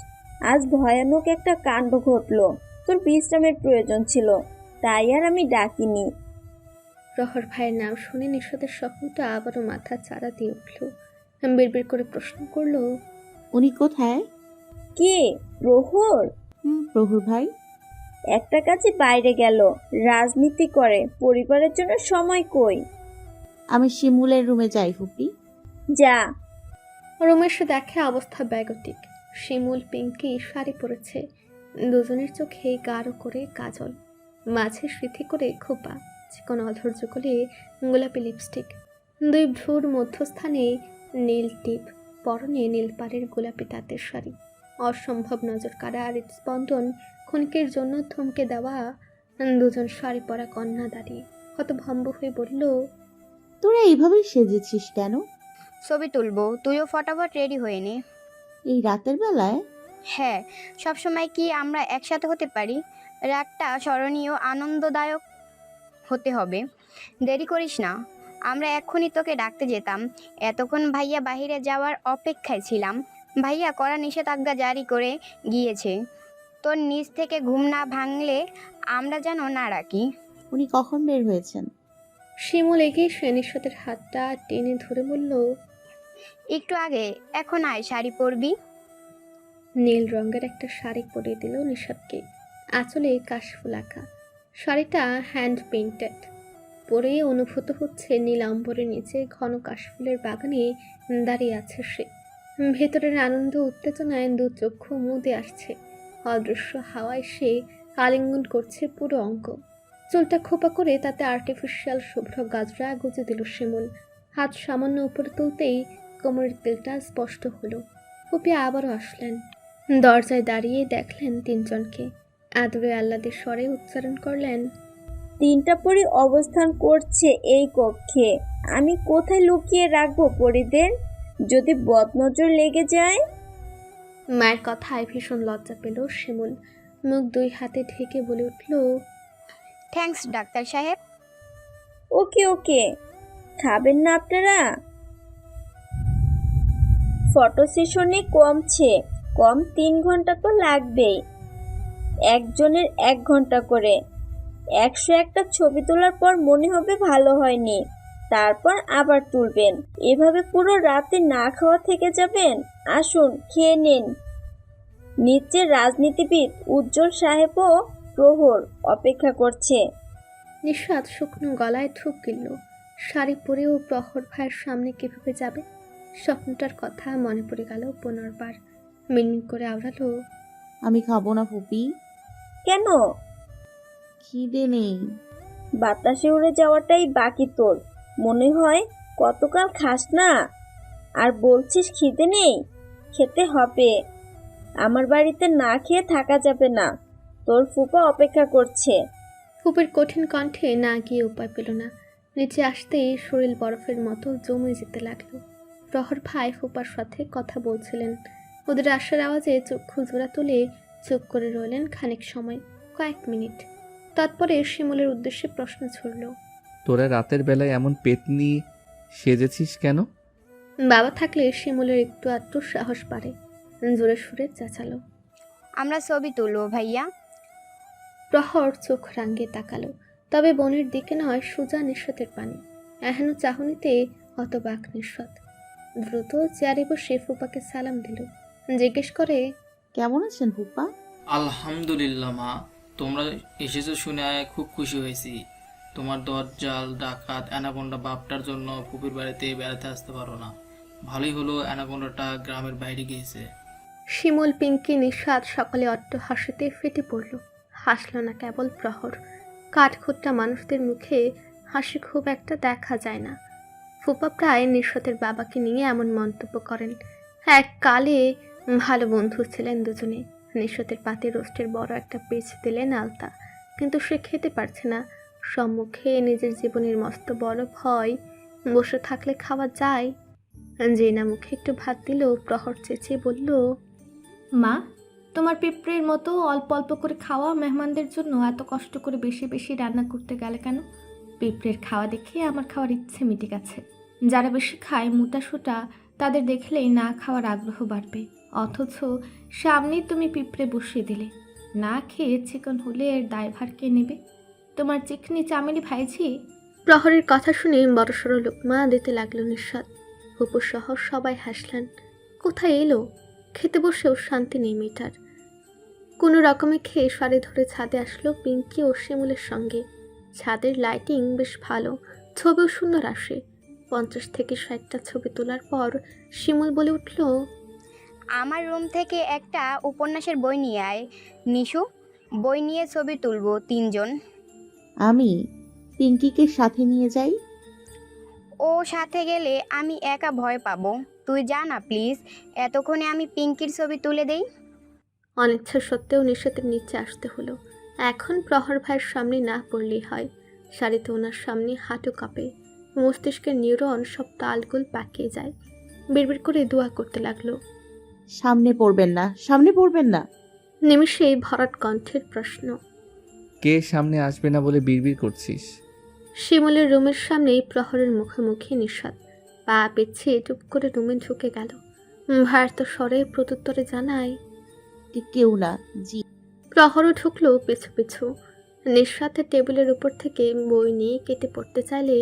আজ ভয়ানক একটা কাণ্ড ঘটলো, তোর বিশ্রামের প্রয়োজন ছিল, তাই আর আমি ডাকিনি। প্রহর ভাইয়ের নাম শুনে নিশাদের স্বপ্নটা আবারও মাথা চাড়া দিয়ে উঠল। বিড়বিড় করে প্রশ্ন করলো, উনি কোথায়? কে? প্রহর? প্রহর ভাই। একটা কাজে বাইরে গেল, রাজনীতি করে, পরিবারের জন্য সময় কই। আমি শিমুলের রুমে যাই ফুপি। যা। রুমে এসে দেখে অবস্থা বেগতিক। শিমুল পিঙ্কি শাড়ি পরেছে, দুজনের চোখে গাঢ় করে কাজল, মাঝে স্মৃতি করে খোপা, চিকন অধৈর্য করে গোলাপি লিপস্টিক, দুই ভ্রুর মধ্যস্থানে নীল টিপ, পরনে নীল পাড়ের গোলাপি তাঁতের শাড়ি। অসম্ভব নজর কাড়া আর স্পন্দন ক্ষণিকের জন্য থমকে দেওয়া দুজন শাড়ি পরা কন্যা দাঁড়িয়ে হতভম্ব হয়ে বলল, তোরা এইভাবেই সেজেছিস কেন? ছবি তুলবো, তুইও ফটাফট রেডি হয়ে নে। এই রাতের বেলায়? হ্যাঁ, সবসময় কি আমরা একসাথে হতে পারি? রাতটা স্মরণীয়, আনন্দদায়ক হতে হবে। দেরি করিস না, আমরা এক্ষুনি তোকে ডাকতে যেতাম। এতক্ষণ ভাইয়া বাহিরে যাওয়ার অপেক্ষায় ছিলাম। ভাইয়া কড়া নিষেধাজ্ঞা জারি করে গিয়েছে, তোর নিজ থেকে ঘুম না ভাঙলে আমরা যেন না রাখি। উনি কখন বের হয়েছেন? শিমুল এগিয়ে সে নিশাতের হাতটা টেনে ধরে বলল, একটু আগে। এখন আয়, শাড়ি পরবি। নীল রঙের একটা শাড়ি পরিয়ে দিল নিশাদকে, আঁচলে কাশফুল আঁকা। শাড়িটা হ্যান্ড পেইন্টেড, পরে অনুভূত হচ্ছে নীল আম্বরের নিচে ঘন কাশফুলের বাগানে দাঁড়িয়ে আছে সে। ভেতরের আনন্দ উত্তেজনায় দু চক্ষু মুদে আসছে। অদৃশ্য হাওয়ায় সে আলিঙ্গন করছে পুরো অঙ্গ। চুলটা খোপা করে তাতে আর্টিফিশিয়াল শুভ্র গাজরা গুজে দিল শিমুল। হাত সামান্য উপরে তুলতেই কোমরের তেলটা স্পষ্ট হলো। ফুপি আবারও আসলেন, দরজায় দাঁড়িয়ে দেখলেন তিনজনকে। আদরে আহ্লাদের স্বরে উচ্চারণ করলেন, 3টা পরী অবস্থান করছে এই কক্ষে। আমি কোথায় লুকিয়ে রাখবো পরীদের? যদি বদনজর লেগে যায়? মায়ের কথায় ভীষণ লজ্জা পেল শিমুল। মুখ দুই হাতে ঢেকে বলে উঠল, থ্যাঙ্কস ডাক্তার সাহেব। ওকে ওকে। খাবেন না আপনারা? ফটো সেশনে কম 3 ঘন্টা তো লাগবেই। একজনের 1 ঘন্টা করে। 101টা ছবি তোলার পর মনে হবে ভালো হয়নি, তারপর আবার তুলবেন। এভাবে পুরো রাতে না খাওয়া থেকে যাবেন? আসুন খেয়ে নিন। নিচে রাজনীতিবিদ উজ্জ্বল সাহেবও প্রহর অপেক্ষা করছে। নিশাদ শুকনো গলায় থুক গিলল। শাড়ি পরেও প্রহর ভাইয়ের সামনে কিভাবে যাবে? স্বপ্নটার কথা মনে পড়ে গেল পুনর্বার। মিনমিন করে আওড়ালো, আমি খাবো না ফুপি। কেন? খিদে নেই। বাতাসে উড়ে যাওয়াটাই বাকি তোর। মনে হয় কতকাল খাস না, আর বলছিস খিদে নেই। খেতে হবে। আমার বাড়িতে না খেয়ে থাকা যাবে না, তোর ফুপা অপেক্ষা করছে। ফুপের কঠিন কণ্ঠে না গিয়ে উপায় পেল না। নিচে আসতেই শরীর বরফের মতো জমে যেতে লাগলো। প্রহর ভাই ফুপার সাথে কথা বলছিলেন। ওদের আসার আওয়াজে চক্ষু জোড়া তুলে চুপ করে রইলেন খানিক সময়, কয়েক মিনিট। তারপরে শিমুলের উদ্দেশ্যে প্রশ্ন ছুড়ল, তোরা রাতের বেলায় এমন পেতনি সেজেছিস কেন? বাবা থাকলে শিমুলের একটু আধটু সাহস বাড়ে। জোরে সুরে চেঁচালো, আমরা ছবি তুলবো ভাইয়া। প্রহর চোখ রাঙিয়ে তাকালো, তবে বনের দিকে নয়, সোজা নিঃস্বাতের পানি। এহেন চাহনিতে হতবাক নিঃস্বাত। দ্রুত চেয়ারে বসে ফুপাকে সালাম দিল। জিজ্ঞেস করে, কেমন আছেন ফুপা? আলহামদুলিল্লাহ মা, তোমরা এসেছো শুনে খুব খুশি হয়েছি। তোমার দজ্জাল ডাকাত অ্যানাকোন্ডা বাপটার জন্য ফুপির বাড়িতে বেড়াতে আসতে পারো না। ভালোই হলো অ্যানাকোন্ডাটা গ্রামের বাইরে গিয়েছে। শিমুল, পিঙ্কি, নিঃস্বাদ সকলে অট্ট হাসিতে ফেটে পড়ল। হাসল না কেবল প্রহর। কাঠখোট্টা মানুষদের মুখে হাসি খুব একটা দেখা যায় না। ফুপা প্রায় নিঃস্বাদের বাবাকে নিয়ে এমন মন্তব্য করেন। এক কালে ভালো বন্ধু ছিলেন দুজনে। নিশতের পাতে রোস্টের বড় একটা পিস দিলেন আলতা, কিন্তু সে খেতে পারছে না। সম্মুখে নিজের জীবনের মস্ত বড় ভয়। বসে থাকলে খাওয়া যায়। যে না মুখে একটু ভাত দিল, প্রহর চেঁচিয়ে বলল, মা, তোমার পিঁপড়ের মতো অল্প অল্প করে খাওয়া মেহমানদের জন্য এত কষ্ট করে বেশি বেশি রান্না করতে গেলে কেন? পিঁপড়ের খাওয়া দেখে আমার খাওয়ার ইচ্ছে মিটে গেছে। যারা বেশি খায় মোটা সোটা, তাদের দেখলেই না খাওয়ার আগ্রহ বাড়বে। অথচ সামনেই তুমি পিঁপড়ে বসিয়ে দিলে। না খেয়ে চিকন হলে এর দায়ভার কে নেবে? তোমার চিকনি চামেলি ভাইঝি। প্রহরের কথা শুনে বড়সড় লোকমা দিতে লাগলো নিঃস্বাদ। হুপুর সহ সবাই হাসলেন। কোথায় এলো? খেতে বসেও শান্তি নেই মেয়েটার। কোনো রকমে খেয়ে সারি ধরে ছাদে আসলো পিঙ্কি ও শিমুলের সঙ্গে। ছাদের লাইটিং বেশ ভালো, ছবিও সুন্দর আসে। 50 থেকে 60টা ছবি তোলার পর শিমুল বলে উঠল, আমার রুম থেকে একটা উপন্যাসের বই নিয়ে আয় নিশু। বই নিয়ে ছবি তুলবো 3 জন। আমি পিঙ্কিকে সাথে নিয়ে যাই। ও সাথে গেলে আমি একা ভয় পাবো। তুই যা না প্লিজ, এতক্ষণে আমি পিঙ্কির ছবি তুলে দেই। অনিচ্ছা সত্ত্বেও নিষেধের নিচে আসতে হলো। এখন প্রহর ভাইয়ের সামনে না পড়লেই হয়। শাড়িতে ওনার সামনে হাঁটু কাঁপে, মস্তিষ্কের নিউরন সব তালগোল পাকিয়ে যায়। বিড়বিড় করে দোয়া করতে লাগলো, সামনে পড়বেন না, সামনে পড়বেন না। নিমিষেই ভরাট কণ্ঠের প্রশ্ন, কে সামনে আসবে না বলে বিড়বিড় করছিস? শিমুলের রুমের সামনেই প্রহরের মুখোমুখি নিঃস্বাদ। পা পেছিয়ে টুপ করে রুমে ঢুকে গেল। ভারত স্বরে প্রত্যুত্তরে জানায়, কেউ না জি। প্রহরও ঢুকলো পিছু পিছু। নিঃস্বাদের টেবিলের উপর থেকে বই নিয়ে কেটে পড়তে চাইলে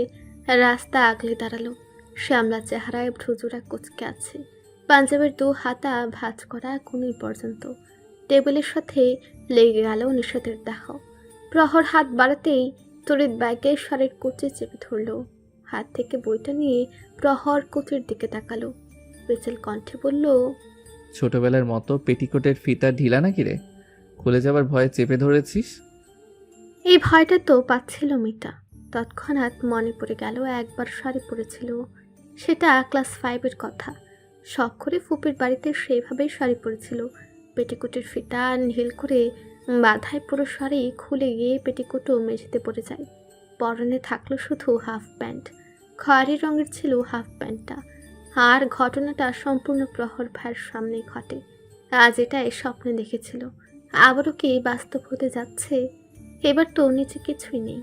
রাস্তা আগলে দাঁড়ালো। শ্যামলা চেহারায় ভ্রুজোড়া কুচকে আছে, পাঞ্জাবের 2 হাতা ভাঁজ করা কোনই পর্যন্ত। টেবিলের সাথে লেগে গেল নিঃস্বাদের দেহ। প্রহর হাত বাড়াতেই তড়িৎ ব্যাগে শাড়ির কুচি চেপে ধরল। হাত থেকে বইটা নিয়ে প্রহর কুচির দিকে তাকালো। পেঁচেল কণ্ঠে বলল, ছোটবেলার মতো পেটিকোটের ফিতা ঢিলা নাকি রে? খুলে যাবার ভয়ে চেপে ধরেছিস? এই ভয়টা তো পাচ্ছিল মিতা। তৎক্ষণাৎ মনে পড়ে গেল একবার শাড়ি পরেছিল। সেটা ক্লাস 5-এর কথা। শখ করে ফুপির বাড়িতে সেইভাবেই শাড়ি পরেছিল। পেটিকোটের ফিতা ঢিল করে বাঁধায় পুরো শাড়ি খুলে গিয়ে পেটিকোটও মেঝেতে পড়ে যায়। পরনে থাকলো শুধু হাফ প্যান্ট। খয়েরি রঙের ছিল হাফ প্যান্টটা। আর ঘটনাটা সম্পূর্ণ প্রহর ভাইয়ের সামনেই ঘটে। আজ এটা স্বপ্নে দেখেছিল, আবারও কি বাস্তব হতে যাচ্ছে? এবার তো নিচে কিছুই নেই।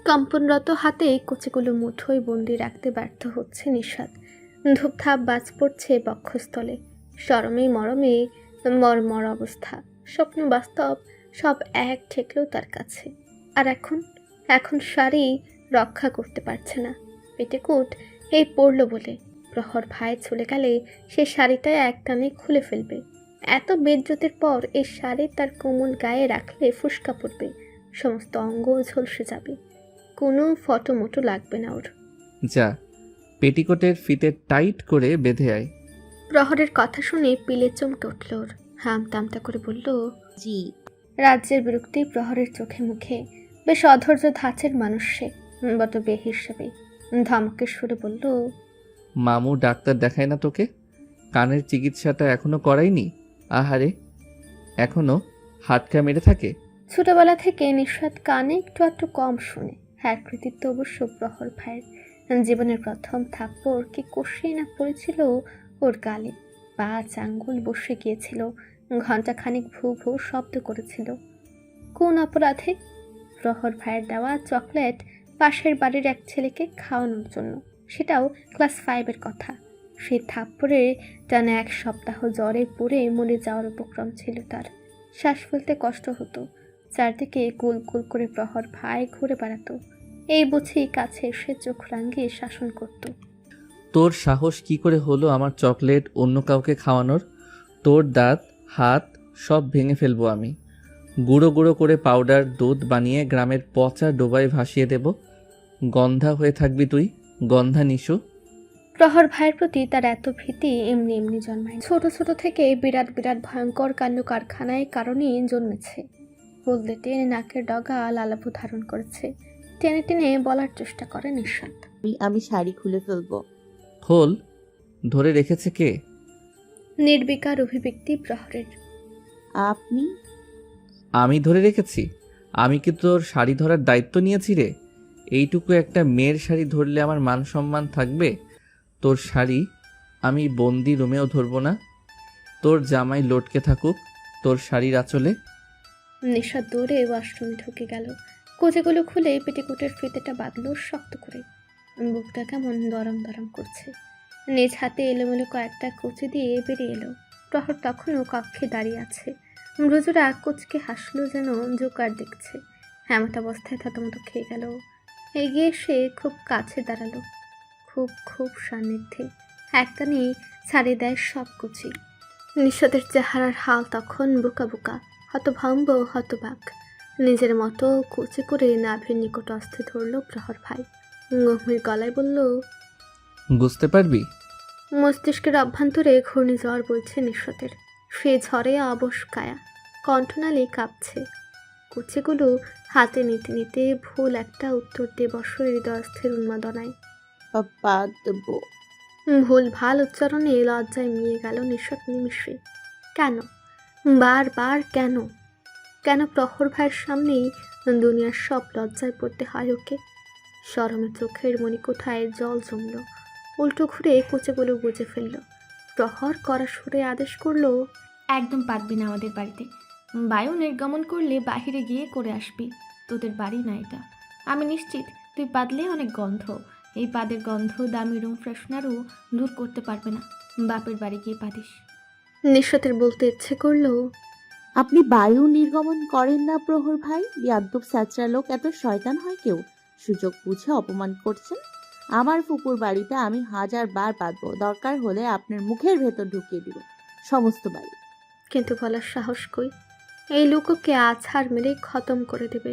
কম্পনরত হাতে কুচিগুলো মুঠোয় বন্দি রাখতে ব্যর্থ হচ্ছে নিঃস্বাদ। ধূপধাপ বাজ পড়ছে বক্ষস্থলে। শরমে মরমে মরমর অবস্থা। স্বপ্ন বাস্তব সব এক ঠেকলো তার কাছে। আর এখন শাড়ি রক্ষা করতে পারছে না। পেটিকোট এই পড়ল বলে প্রহর ভাই চলে গেলে সে শাড়িটাই একটানে খুলে ফেলবে। এত বেজ্জতের পর এই শাড়ি তার কোমল গায়ে রাখলে ফুসকা পড়বে, সমস্ত অঙ্গ ঝলসে যাবে। কোনো ফটো মোটো লাগবে না ওর। যা, পেটিকোটের ফিতে টাইট করে বেঁধে আয়। প্রহরের কথা শুনে পিলে চমকে উঠল ওর। হামতামতা করে বলল, জি। রাজ্যের বিরক্তি প্রহরের চোখে মুখে। বেশ অধৈর্য ধাঁচের মানুষ সে, বট বেহিসাবে। ধমকের সুরে বলল, মামু ডাক্তার দেখায় না তোকে? কানের চিকিৎসাটা এখনো করায়নি? আহারে, এখনো হাটকা মেরে থাকে। ছোটবেলা থেকে নিঃস্বাদ কানে একটু কম শুনে। হ্যাঁ, কৃতিত্ব অবশ্য প্রহর ভাইয়ের। জীবনের প্রথম থাপ্পড় কি কষিয়ে না পড়েছিল ওর গালে। 5 আঙ্গুল বসে গিয়েছিল। ঘণ্টাখানিক ভূ ভূ শব্দ করেছিল। কোন অপরাধে? প্রহর ভাইয়ের দেওয়া চকলেট পাশের বাড়ির এক ছেলেকে খাওয়ানোর জন্য, সেটাও ক্লাস 5-এর কথা। সেই থাপ্পড়ে টানা 1 সপ্তাহ জ্বরে পড়ে মরে যাওয়ার উপক্রম ছিল তার। শ্বাস ফেলতে কষ্ট হতো। চারদিকে গোল গোল করে প্রহর ভাই ঘুরে বেড়াতো। এই বুঝি কাছে এসে চোখ রাঙিয়ে শাসন করত। তোর সাহস কি করে হলো আমার চকলেট অন্য কাউকে খাওয়ানোর? তোর দাঁত হাত সব ভেঙে ফেলবো আমি। গুঁড়ো গুঁড়ো করে পাউডার দুধ বানিয়ে গ্রামের পচা ডোবায় ভাসিয়ে দেব। গন্ধা হয়ে থাকবি তুই, গন্ধা নিশু। প্রহর ভাইয়ের প্রতি তার এত ভীতি এমনি এমনি জন্মায়। ছোট ছোট থেকে বিরাট বিরাট ভয়ঙ্কর কাণ্ড কারখানায় কারণে জন্মেছে। হলদে টেনে নাকের ডগা লালাভু ধারণ করেছে। টেনে টেনে বলার চেষ্টা করে নিঃস্বাদ, আমি শাড়ি খুলে ফেলবো। খোল। ধরে রেখেছে কে? নির্বিকার অভিব্যক্তি প্রহরের। আপনি? আমি ধরে রেখেছি? আমি কি তোর শাড়ি ধরার দায়িত্ব নিয়েছি রে? এইটুকু একটা মেয়ের শাড়ি ধরলে আমার মান সম্মান থাকবে? তোর শাড়ি আমি বন্দি রুমেও ধরবো না। তোর জামাই লটকে থাকুক তোর শাড়ির আঁচলে। নিশা দৌড়ে ওয়াশরুমে ঢুকে গেল। কোচেগুলো খুলে পেটিকোটের ফিতেটা বাঁধলো শক্ত করে। বুকটা কেমন দরম দরম করছে। নিজ হাতে এলোমেলো কয়েকটা কোচে দিয়ে বেরিয়ে এলো। প্রহর তখনও কক্ষে দাঁড়িয়ে আছে। ব্রজরা কোচকে হাসলো যেন জোকার দেখছে। এমত অবস্থায় থতমত খেয়ে গেল। এগিয়ে এসে খুব কাছে দাঁড়ালো, খুব খুব সান্নিধ্যে একটানি ছাড়িয়ে দেয় সব কুচি। নিঃস্বদের চেহারার হাল তখন বোকা বোকা, হতভম্ব হতবাক। নিজের মতো কুচি করে নাভির নিকট অস্থে ধরল প্রহর ভাই। গম্ভীর গলায় বলল, বুঝতে পারবি? মস্তিষ্কের অভ্যন্তরে ঘূর্ণিঝড় বইছে নিঃস্বদের। সে ঝড়ে অবশ কায়া, কণ্ঠনালী কাঁপছে। কুচিগুলো হাতে নিতে নিতে ভুল একটা উত্তর দিয়ে বসো হৃদয়স্থের উন্মাদনায়। পা দেবো। ভুল ভাল উচ্চারণে লজ্জায় মিয়ে গেল নিঃস্বত নিমিষে। কেন বারবার কেন? কেন প্রহর ভাইয়ের সামনেই দুনিয়ার সব লজ্জায় পড়তে হয় ওকে? শরমে চোখের মণিকোঠায় জল জমল। উল্টো ঘুরে কুচেগুলো বুঝে ফেলল। প্রহর করা সুরে আদেশ করলো, একদম পাতবি না আমাদের বাড়িতে। বায়ু নির্গমন করলে বাহিরে গিয়ে করে আসবি। তোদের বাড়ি না এটা। আমি নিশ্চিত তুই পাদলে অনেক গন্ধ। এই পাদের গন্ধ দামি রুম ফ্রেশনারও দূর করতে পারবে না। বাপের বাড়ি গিয়ে পাদিস। নিঃস্বতের বলতে ইচ্ছে করলো, আপনি বায়ু নির্গমন করেন না প্রহর ভাই? বিয়াদ্দব স্যাচরা লোক, এত শয়তান হয় কেউ? সুযোগ বুঝে অপমান করছেন। আমার ফুপুর বাড়িতে আমি 1000 বার বাঁধবো, দরকার হলে আপনার মুখের ভেতর ঢুকিয়ে দিব সমস্ত বাড়ি। কিন্তু বলার সাহস কই? এই লোককে আছাড় মেরে খতম করে দেবে।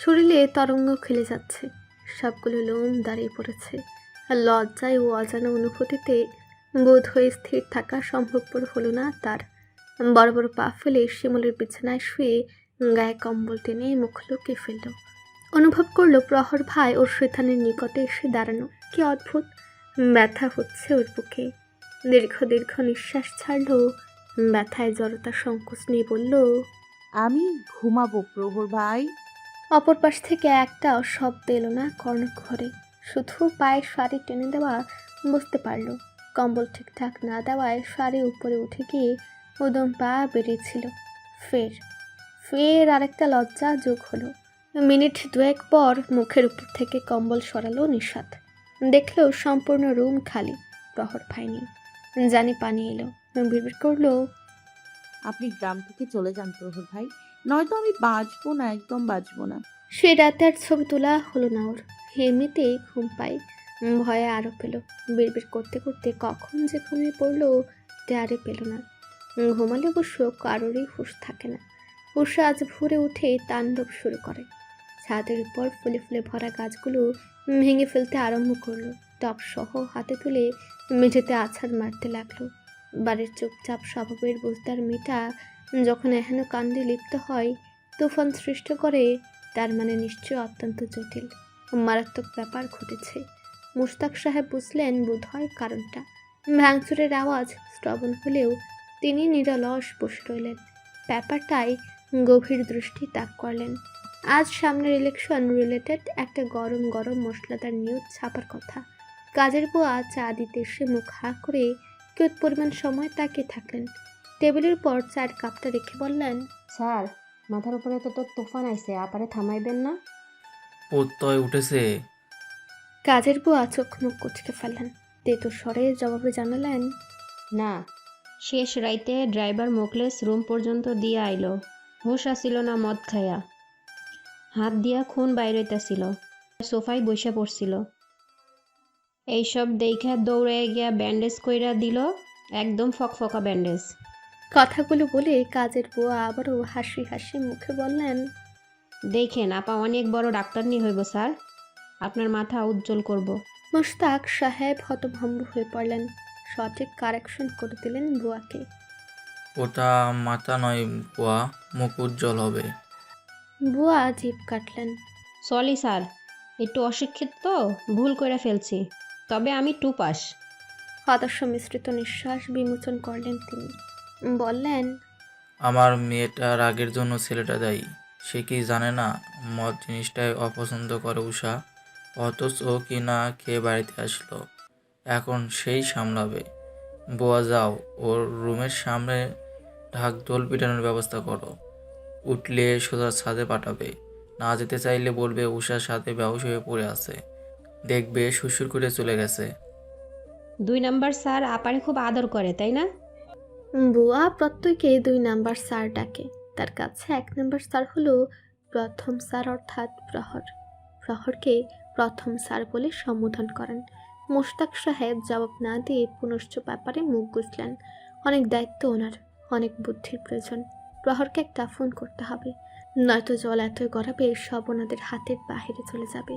শরীরে তরঙ্গ খেলে যাচ্ছে, সবগুলো লোম দাঁড়িয়ে পড়েছে। আর লজ্জায় ও অজানা অনুভূতিতে বোধ হয়ে স্থির থাকা সম্ভবপর হলো না তার। বড় বড় পা ফেলে শিমুলের বিছানায় শুয়ে গায়ে কম্বল টেনে মুখ লুকিয়ে ফেলল। অনুভব করলো প্রহর ভাই ওর শৈতানের নিকটে এসে দাঁড়ানো। কি অদ্ভুত ব্যথা হচ্ছে ওর বুকে। দীর্ঘ দীর্ঘ নিঃশ্বাস ছাড়লো। ব্যথায় জড়তা সংকোচ নিয়ে বলল, আমি ঘুমাবো প্রহর ভাই। অপর পাশ থেকে একটা শব্দ এলো না কর্ণঘরে। শুধু পায়ের শাড়ি টেনে দেওয়া বুঝতে পারলো। কম্বল ঠিকঠাক না দেওয়ায় শাড়ি উপরে উঠে গিয়ে উদম পা বেরিয়েছিল। ফের ফের আরেকটা লজ্জা যোগ হলো। মিনিট দুয়েক পর মুখের উপর থেকে কম্বল সরালো নিঃস্বাদ। দেখলো সম্পূর্ণ রুম খালি, প্রহর ভাই নেই। জানি পানি এলো। বিড়বিড় করলো, আপনি গ্রাম থেকে চলে যান প্রহর ভাই, নয়তো আমি বাঁচবো না, একদম বাঁচবো না। সে রাতে আর ছবি তোলা হলো না ওর। এমনিতেই ঘুম পাই, ভয়ে আরও পেল। বিড়বিড় করতে করতে কখন যে ঘুমিয়ে পড়লো টেরে পেল না। ঘুমালে অবশ্য কারোরই হুঁশ থাকে না। হুঁশে আজ ভোরে উঠে তাণ্ডব শুরু করে। ছাদের উপর ফুলে ফুলে ভরা গাছগুলো ভেঙে ফেলতে আরম্ভ করলো। টপ সহ হাতে তুলে মেঝেতে আছাড় মারতে লাগলো। বাড়ির চুপচাপ স্বভাবের বুঝদার মেয়েটা যখন এহেন কাণ্ডে লিপ্ত হয়, তুফান সৃষ্টি করে, তার মানে নিশ্চয় অত্যন্ত জটিল মারাত্মক ব্যাপার ঘটেছে। মুশতাক সাহেব বুঝলেন বোধহয় কারণটা। ভাঙচুরের আওয়াজ শ্রবণ হলেও তিনি নিরলস বসে রইলেন। ব্যাপারটাই গভীর দৃষ্টি তাক করলেন। আজ সামনের ইলেকশন রিলেটেড একটা গরম গরম মশলাদার নিউজ ছাপার কথা। কাজের বুয়া চা দিতে এসে মুখ হা করে কিয়ৎ পরিমাণ সময় তাকিয়ে থাকলেন। টেবিলের পর চায়ের কাপটা রেখে বললেন, স্যার, মাথার উপরে তো তুফান আইছে, আপারে থামাইবেন না? প্রত্যয় উঠেছে। কাজের বুয়া চোখ মুখ কুচকে ফেললেন। তেতো স্বরে জবাবে জানালেন, না, শেষ রাইতে ড্রাইভার মোকলেস রুম পর্যন্ত দিয়ে আইলো। হুশ আসিল না মদ খায়া, হাত দিয়া খুন বাইরইতাছিল, সোফায় বসে পড়ছিল। এইসব দেখা দৌড়ে গিয়া ব্যান্ডেজ কইরা দিল, একদম ফকফকা ব্যান্ডেজ। কথাগুলো বলে কাজের বুয়া আবারও হাসি হাসি মুখে বললেন, দেখেন আপা অনেক বড় ডাক্তারনি হইব স্যার, আপনার মাথা উজ্জ্বল করব। মুশতাক সাহেব হতভম্ব হয়ে পড়লেন। সঠিক কারেকশন করে দিলেন বুয়াকে। ওটা মাথা নয় বুয়া, মুখ উজ্জ্বল হবে। বুয়া জিভ কাটলেন। সরি স্যার, একটু অশিক্ষিত তো, ভুল করে ফেলছি, তবে আমি 2 পাস। হতাশা মিশ্রিত নিঃশ্বাস বিমোচন করলেন তিনি। বললেন, আমার মেয়েটা রাগের জন্য ছেলেটা দায়ী। সে কি জানে না মদ জিনিসটাই অপছন্দ করে উষা? অথচ ও কি না খেয়ে বাড়িতে আসলো, এখন সেই সামলাবে। বোয়া যাও, ওর রুমের সামনে ঢাকঢোল পিটানোর ব্যবস্থা করো। উঠলে সোজা ছাদে পাঠাবে, না যেতে চাইলে বলবে উষার সাথে বেহুশ হয়ে পড়ে আছে, দেখবে শ্বশুর করে চলে গেছে। 2 নাম্বার স্যার আপারে খুব আদর করে, তাই না? বুয়া প্রত্যয়কে 2 নাম্বার স্যার ডাকে। তার কাছে 1 নাম্বার স্যার হলো প্রথম স্যার অর্থাৎ প্রহর। প্রহরকে প্রথম স্যার বলে সম্বোধন করেন। মোশতাক সাহেব জবাব না দিয়ে পুনশ্চ ব্যাপারে মুখ গুজলেন। অনেক দায়িত্ব ওনার, অনেক বুদ্ধির প্রয়োজন। প্রহরকে একটা ফোন করতে হবে, নয়তো জল এতই গড়াবে সব ওনাদের হাতের বাহিরে চলে যাবে।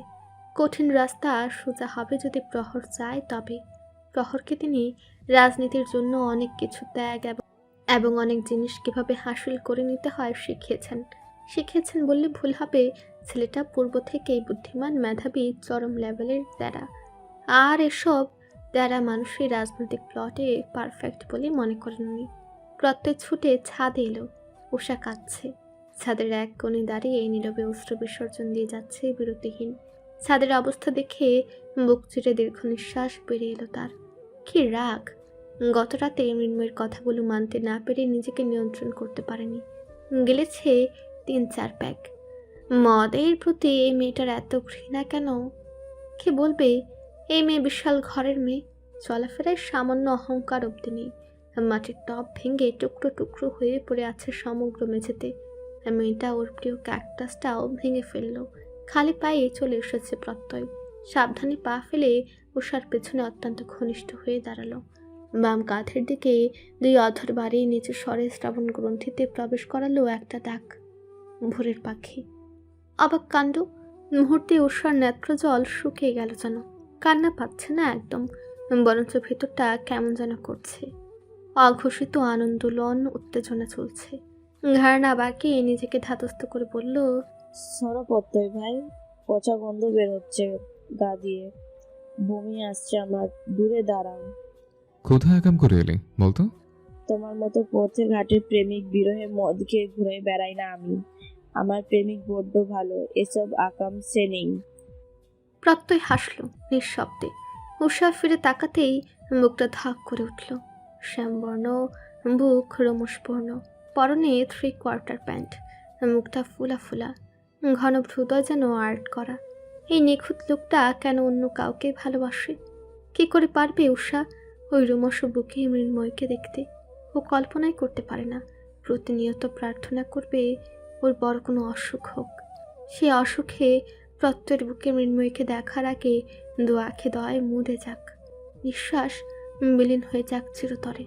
কঠিন রাস্তা সোজা হবে যদি প্রহর চায় তবে। প্রহরকে তিনি রাজনীতির জন্য অনেক কিছু ত্যাগ এবং অনেক জিনিস কিভাবে হাসিল করে নিতে হয় শিখিয়েছেন বললে ভুল হবে। ছেলেটা পূর্ব থেকেই বুদ্ধিমান, মেধাবী, চরম লেভেলের দ্বারা। আর এসব দ্বারা মানুষের রাজনৈতিক প্লটে পারফেক্ট বলে মনে করেন উনি। প্রত্যয় ছুটে ছাদে এলো। উষা কাঁদছে। ছাদের এক কোণে দাঁড়িয়ে নীরবে অশ্রু বিসর্জন দিয়ে যাচ্ছে বিরতিহীন। ছাদের অবস্থা দেখে বুক চিরে দীর্ঘ নিঃশ্বাস বেরিয়ে এলো তার। কি রাগ! গত রাতে মৃন্ময়ের কথাগুলো মানতে না পেরে নিজেকে নিয়ন্ত্রণ করতে পারেনি। গেলেছে 3-4 প্যাক। মদের প্রতি এই মেয়েটার এত ঘৃণা কেন? কে বলবে এই মেয়ে বিশাল ঘরের মেয়ে, চলাফেরায় সামান্য অহংকার অব্দি নেই। মাটির টব ভেঙে টুকরো টুকরো হয়ে পড়ে আছে সমগ্র মেঝেতে। মেয়েটা ওর প্রিয় ক্যাকটাসটাও ভেঙে ফেলল। খালি পায়ে চলে এসেছে প্রত্যয়। সাবধানে পা ফেলে উষার পেছনে অত্যন্ত ঘনিষ্ঠ হয়ে দাঁড়ালো। বাম কাঁধের দিকে 2 অধর বাড়িয়ে নিচু স্বরে শ্রাবণ গ্রন্থিতে প্রবেশ করালো একটা দাগ। ভোরের পাখি। অবাক কাণ্ড! মুহূর্তে উষার নেত্রজল শুকিয়ে গেল যেন। কান্না পাচ্ছে না একদম, বরঞ্চ ভেতরটা কেমন যেন করছে। অঘোষিত আনন্দোলন, উত্তেজনা চলছে। ঘাড় না বাঁকিয়ে নিজেকে ধাতস্থ করে বলল, সরো প্রত্যয় ভাই, পচা গন্ধ বের হচ্ছে গা দিয়ে, বমি আসছে আমার, দূরে দাঁড়াও। কোথায় একাম করে এলি বলতো? তোমার মতো পথে ঘাটে প্রেমিক বিরহে মদ খেয়ে ঘুরে বেড়াই না আমি। আমার প্রেমিক বড্ড ভালো, এসব আকাম সে নেই। প্রত্যয় হাসল নিঃশব্দে। উষা ফিরে তাকাতেই মুখটা ধাক করে উঠল। শ্যামবর্ণ বুক, রোমশপূর্ণ, পরনে 3/4 প্যান্ট, মুখটা ফুলা ফুলা, ঘন হৃদয় যেন আর্ট করা। এই নিখুঁত লোকটা কেন অন্য কাউকে ভালোবাসে? কি করে পারবে উষা ওই রোমশ বুকে মৃন্ময়কে দেখতে? ও কল্পনাই করতে পারে না। প্রতিনিয়ত প্রার্থনা করবে ওর বড় কোনো অসুখ হোক। সে অসুখে প্রত্যয়ের বুকে মৃন্ময়কে দেখার আগে 2 আঁখে দয় মুড়ে যাক, নিঃশ্বাস বিলীন হয়ে যাক চিরতরে।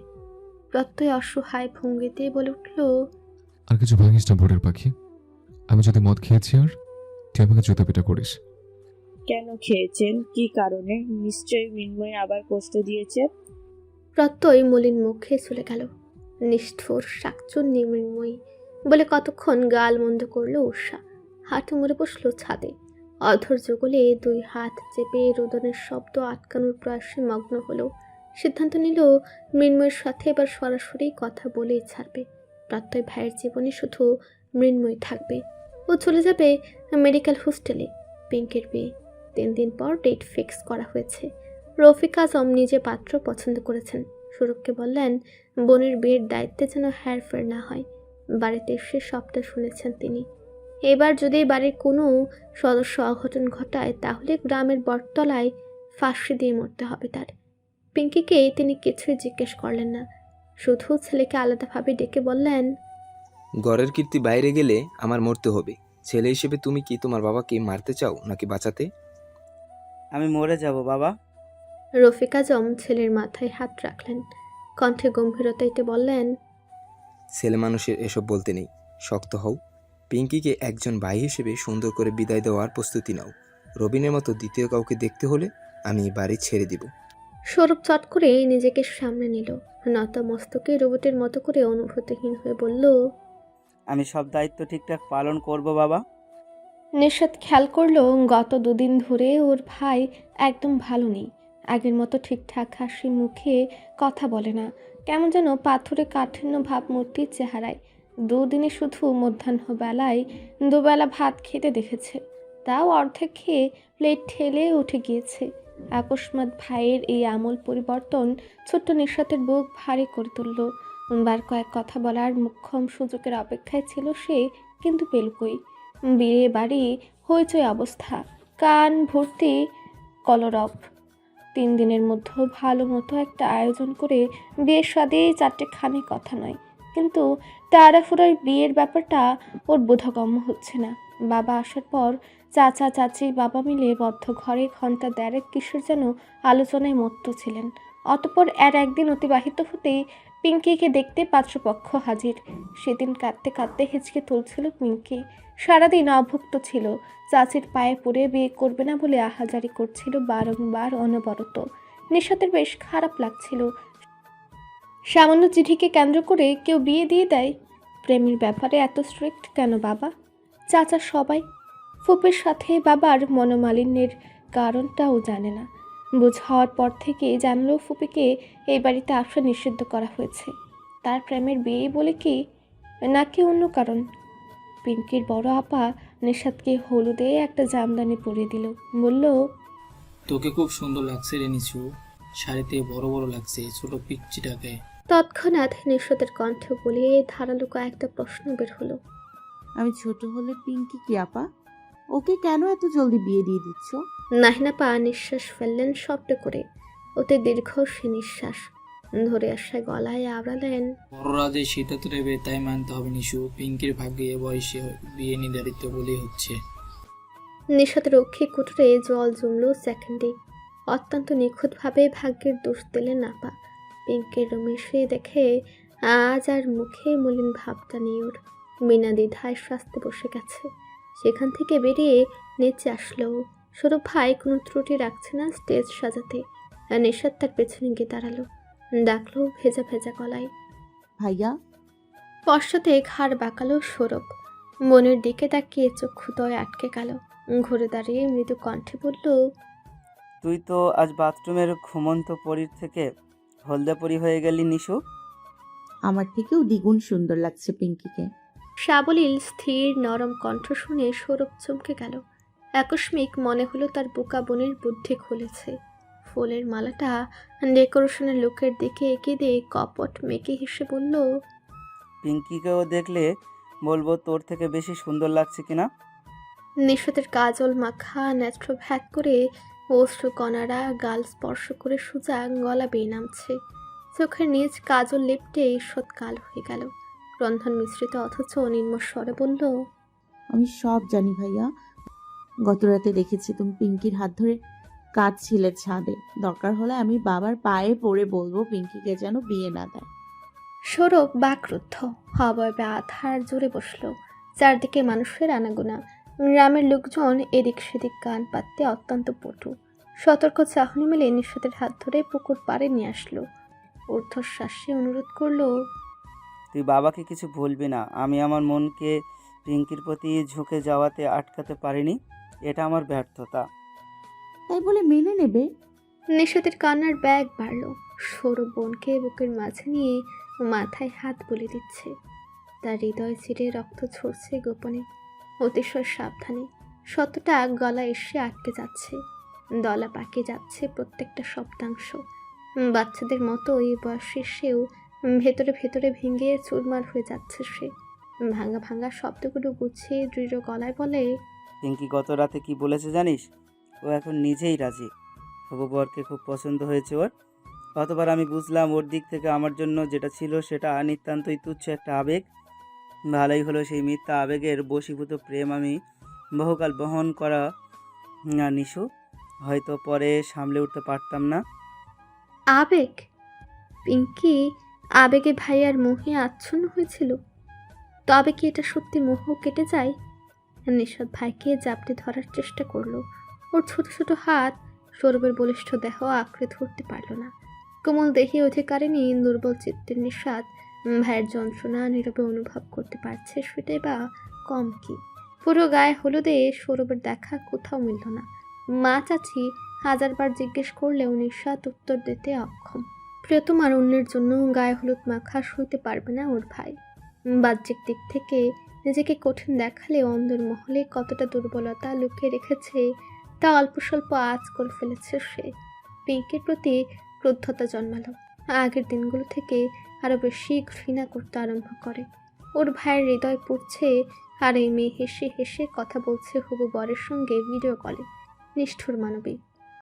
প্রত্যয় অসহায় ভঙ্গিতে বলে উঠল, আর কিছু ভাঙিস না ভোরের পাখি। আমি যদি মদ খেয়েছি আর তুই আমাকে জুতা পিটা করিস। কেন খেয়েছেন? কি কারণে? নিশ্চয়ই মৃন্ময় আবার কষ্ট দিয়েছে। প্রত্যয় মলিন মুখে চলে গেল। নিষ্ঠুর শাকচুন্নি মৃন্ময়ী বলে কতক্ষণ গাল মন্দ করলো উষা। হাঁটু মুড়ে বসলো ছাদে। অধর যুগলে 2 হাত চেপে রোদনের শব্দ আটকানোর প্রয়াসে মগ্ন হলো। সিদ্ধান্ত নিল মৃন্ময়ের সাথে এবার সরাসরি কথা বলেই ছাড়বে। প্রত্যয় ভাইয়ের জীবনে শুধু মৃন্ময় থাকবে। ও চলে যাবে মেডিকেল হোস্টেলে। পিঙ্কের বিয়ে 3 দিন পর ডেট ফিক্স করা হয়েছে। রফিক আজম নিজে পাত্র পছন্দ করেছেন। সুরভকে বললেন বোনের বিয়ের দায়িত্বে যেন হেরফের না হয়। বাড়িতে এসে সবটা শুনেছেন তিনি। এবার যদি বাড়ির কোনো সদস্য অঘটন ঘটায় তাহলে গ্রামের বটতলায় ফাঁসি দিয়ে মরতে হবে তার। পিঙ্কিকে তিনি কিছুই জিজ্ঞেস করলেন না, শুধু ছেলেকে আলাদাভাবে ডেকে বললেন, ঘরের কীর্তি বাইরে গেলে আমার মরতে হবে। ছেলে হিসেবে তুমি কি তোমার বাবাকে মারতে চাও নাকি বাঁচাতে? আমি মরে যাব বাবা। রফিক আজম ছেলের মাথায় হাত রাখলেন। কণ্ঠে গম্ভীরতাইতে বললেন, ছেলে মানুষের এসব বলতে নেই, শক্ত হও। পিঙ্কিকে একজন ভাই হিসেবে সুন্দর করে বিদায় দেওয়ার প্রস্তুতি নাও। রবিনের মতো দ্বিতীয় কাউকে দেখতে হলে আমি বাড়ি ছেড়ে দিব। সৌরভ চট করে নিজেকে সামনে নিল। নত মস্তকে রোবটের মতো করে অনুভূতিহীন হয়ে বলল, আমি সব দায়িত্ব ঠিকঠাক পালন করব বাবা। নিশাত খেয়াল করলো গত 2 দিন ধরে ওর ভাই একদম ভালো নেই। আগের মতো ঠিকঠাক হাসি মুখে কথা বলে না, কেমন যেন পাথরে কাঠিন্য ভাবমূর্তির চেহারায়। দুদিনে শুধু মধ্যাহ্নবেলায় দুবেলা ভাত খেতে দেখেছে, তাও অর্ধেক খেয়ে প্লেট ঠেলে উঠে গিয়েছে। আকস্মাৎ ভাইয়ের এই আমূল পরিবর্তন ছোট্ট নিঃস্বাতের বুক ভারী করে তুলল। বার কয়েক কথা বলার মোক্ষম সুযোগের অপেক্ষায় ছিল সে, কিন্তু পেল কই। বিয়ে বাড়ি হইচই অবস্থা, কান ভর্তি কলরব। 3 দিনের মধ্যে ভালো মতো একটা আয়োজন করে বিয়ের সাথে 4টেখানি কথা নয়, কিন্তু তাড়াহুড়োর বিয়ের ব্যাপারটা ওর বোধগম্য হচ্ছে না। বাবা আসার পর চাচা চাচি বাবা মিলে বদ্ধ ঘরে ঘন্টা দেড়েক কিসের যেন আলোচনায় মত্ত ছিলেন। অতঃপর একদিন অতিবাহিত হতেই পিঙ্কিকে দেখতে পাত্রপক্ষ হাজির। সেদিন কাঁদতে কাঁদতে হেঁচকে তুলছিল পিঙ্কি। সারাদিন অভুক্ত ছিল, চাচির পায়ে পড়ে বিয়ে করবে না বলে আহাজারি করছিল বারংবার অনবরত। নিশাতের বেশ খারাপ লাগছিল। সামান্য চিঠিকে কেন্দ্র করে কেউ বিয়ে দিয়ে দেয়। প্রেমের ব্যাপারে এত স্ট্রিক্ট কেন বাবা, চাচা সবাই? ফুপের সাথে বাবার মনোমালিন্যের কারণটাও জানে না। বুঝ হওয়ার পর থেকে জানলো ফুপিকে এই বাড়িতে আসা নিষিদ্ধ করা হয়েছে। তার প্রেমের বিয়ে বলে কি, নাকি অন্য কারণ? পিঙ্কির বড় আপা নিশাদকে হলুদে একটা জামদানি পরিয়ে দিল, বলল, তোকে খুব সুন্দর লাগছে রে নিচু, শাড়িতে বড় বড় লাগছে ছোট পিচ্চিটাকে। তৎক্ষণাৎ নিশাদের কণ্ঠ বলিয়ে ধারালো কয়েকটা প্রশ্ন বের হলো। আমি ছোট হলে পিঙ্কি কি আপা? ওকে কেন এত জলদি বিয়ে দিয়ে দিচ্ছ? নাহিনাপা নিঃশ্বাস ফেললেন শব্দ করে, ওতে দীর্ঘ সে নিঃশ্বাস ধরে আসা গলায় আওড়ালেন, বড়রা যে সিদ্ধান্ত নেবে তাই মানতে হবে নিশু, পিঙ্কির ভাগ্যে এ বয়সে বিয়ে নির্ধারিত বলেই হচ্ছে। নিশাদের রক্ষী কুটুরে জল জমলো সেকেন্ডে। অত্যন্ত নিখুঁতভাবে ভাগ্যের দোষ দিলেন আপা। পিঙ্কির রুমে এসে দেখে আজ আর মুখে মলিন ভাবটা নেই ওর। বিনা দ্বিধায় শাস্তে বসে গেছে। সেখান থেকে বেরিয়ে নিচে আসলো। সৌরভ ভাই কোনো ত্রুটি রাখছে না স্টেজ সাজাতে। নিশাদ তার পেছনে গিয়ে দাঁড়ালো, ডাকলো ভেজা ভেজা গলায়, ভাইয়া। পশ্চাতে ঘাড় বাঁকালো সৌরভ। মনের দিকে তাকিয়ে চক্ষুদয় আটকে গেল। ঘুরে দাঁড়িয়ে মৃদু কণ্ঠে বলল, তুই তো আজ বাথরুমের ঘুমন্ত পরীর থেকে হলদে পরি হয়ে গেলি নিশু। আমার থেকেও দ্বিগুণ সুন্দর লাগছে পিঙ্কিকে। সাবলীল স্থির নরম কণ্ঠ শুনে সৌরভ চমকে গেল। আকস্মিক মনে হলো তার বোকা বোনের বুদ্ধি খুলেছে। ফুলের মালাটা ডেকোরেশনের লোকের দিকে এগিয়ে দিয়ে কপট মেকে হেসে বলল, পিঙ্কিকেও দেখলে বলবো তোর থেকে বেশি সুন্দর লাগছে কিনা। নিশাতের কাজল মাখা নেত্র ভ্যাক করে অশ্রু কণারা গাল স্পর্শ করে সোজা গলা বেয়ে নামছে। চোখের নিচ কাজল লেপটে ঈষৎ কাল হয়ে গেল। রন্ধন মিশ্রিত অথচ নিম্ন স্বরে বলল, আমি সব জানি ভাইয়া। গত রাতে দেখেছি তুমি পিঙ্কির হাত ধরে কাঁদছিলে ছাদে। দরকার হলে আমি বাবার পায়ে পড়ে বলবো পিঙ্কিকে যেন বিয়ে না দেয়। সৌরভ বাকরুদ্ধ হবয়বে আধার জুড়ে বসল। চারদিকে মানুষের আনাগোনা। গ্রামের লোকজন এদিক সেদিক কান পাততে অত্যন্ত পটু। সতর্ক চাহনি মেলে নিশাতের হাত ধরে পুকুর পাড়ে নিয়ে আসলো। ঊর্ধ্বশ্বাসে অনুরোধ করলো, তুই বাবাকে কিছু বলবি না। আমি আমার মনকে পিঙ্কির প্রতি ঝুঁকে যাওয়াতে আটকাতে পারিনি, এটা আমার ব্যর্থতা। তাই বলে মেনে নেবে? নিশাতের কান্নার ব্যাগ বাড়ল। সৌরভ বোনকে বুকের মাঝে নিয়ে মাথায় হাত বলে দিচ্ছে। তার হৃদয় চিরে রক্ত ঝরছে গোপনে, অতিশয় সাবধানে। শতটা গলা এসে আটকে যাচ্ছে, দলা পাকে যাচ্ছে প্রত্যেকটা শব্দাংশ। বাচ্চাদের মতো এই বয়সে সেও ভেতরে ভেতরে ভেঙে চুরমার হয়ে যাচ্ছে সে। ভাঙা ভাঙা শব্দগুলো গুছিয়ে দৃঢ় গলায় বলে, পিঙ্কি গত রাতে কি বলেছে জানিস? ও এখন নিজেই রাজি। হবু বরকে খুব পছন্দ হয়েছে ওর। কতবার আমি বুঝলাম ওর দিক থেকে আমার জন্য যেটা ছিল সেটা নিতান্তই তুচ্ছ একটা আবেগ। ভালোই হলো সেই মিথ্যা আবেগের বশীভূত প্রেম আমি বহুকাল বহন করা না নিশু, হয়তো পরে সামলে উঠতে পারতাম না। আবেগ? পিঙ্কি আবেগে ভাইয়ার মোহে আচ্ছন্ন হয়েছিল? তবে কি এটা সত্যি মোহ কেটে যায়? নিশাদ ভাইকে জাপটে ধরার চেষ্টা করলো। ওর ছোট ছোট হাত সৌরভের বলিষ্ঠ দেহ আঁকড়ে ধরতে পারল না। কোমল দেহে অধিকারিণী দুর্বল চিত্তের নিশাদ ভাইয়ের যন্ত্রণা নীরবে অনুভব করতে পারছে, সেটাই বা কম কি। পুরো গায়ে হলুদে সৌরভের দেখা কোথাও মিলল না। মা চাচি হাজারবার জিজ্ঞেস করলেও নিঃস্বাদ উত্তর দিতে অক্ষম। প্রিয়তম আর অন্যের জন্য গায়ে হলুদ মাখা সইতে পারবে না ওর ভাই। বাহ্যিক দিক থেকে নিজেকে কঠিন দেখালে অন্দর মহলে কতটা দুর্বলতা লুকিয়ে রেখেছে তা অল্প স্বল্প আঁচ করে ফেলেছে সে। পিঙ্কির প্রতি ক্রুদ্ধতা জন্মালো। আগের দিনগুলো থেকে আরো বেশি ঘৃণা করতে আরম্ভ করে। ওর ভাইয়ের হৃদয় পড়ছে আর এই মেয়ে হেসে হেসে কথা বলছে হবু বরের সঙ্গে ভিডিও কলে। নিষ্ঠুর মানবী।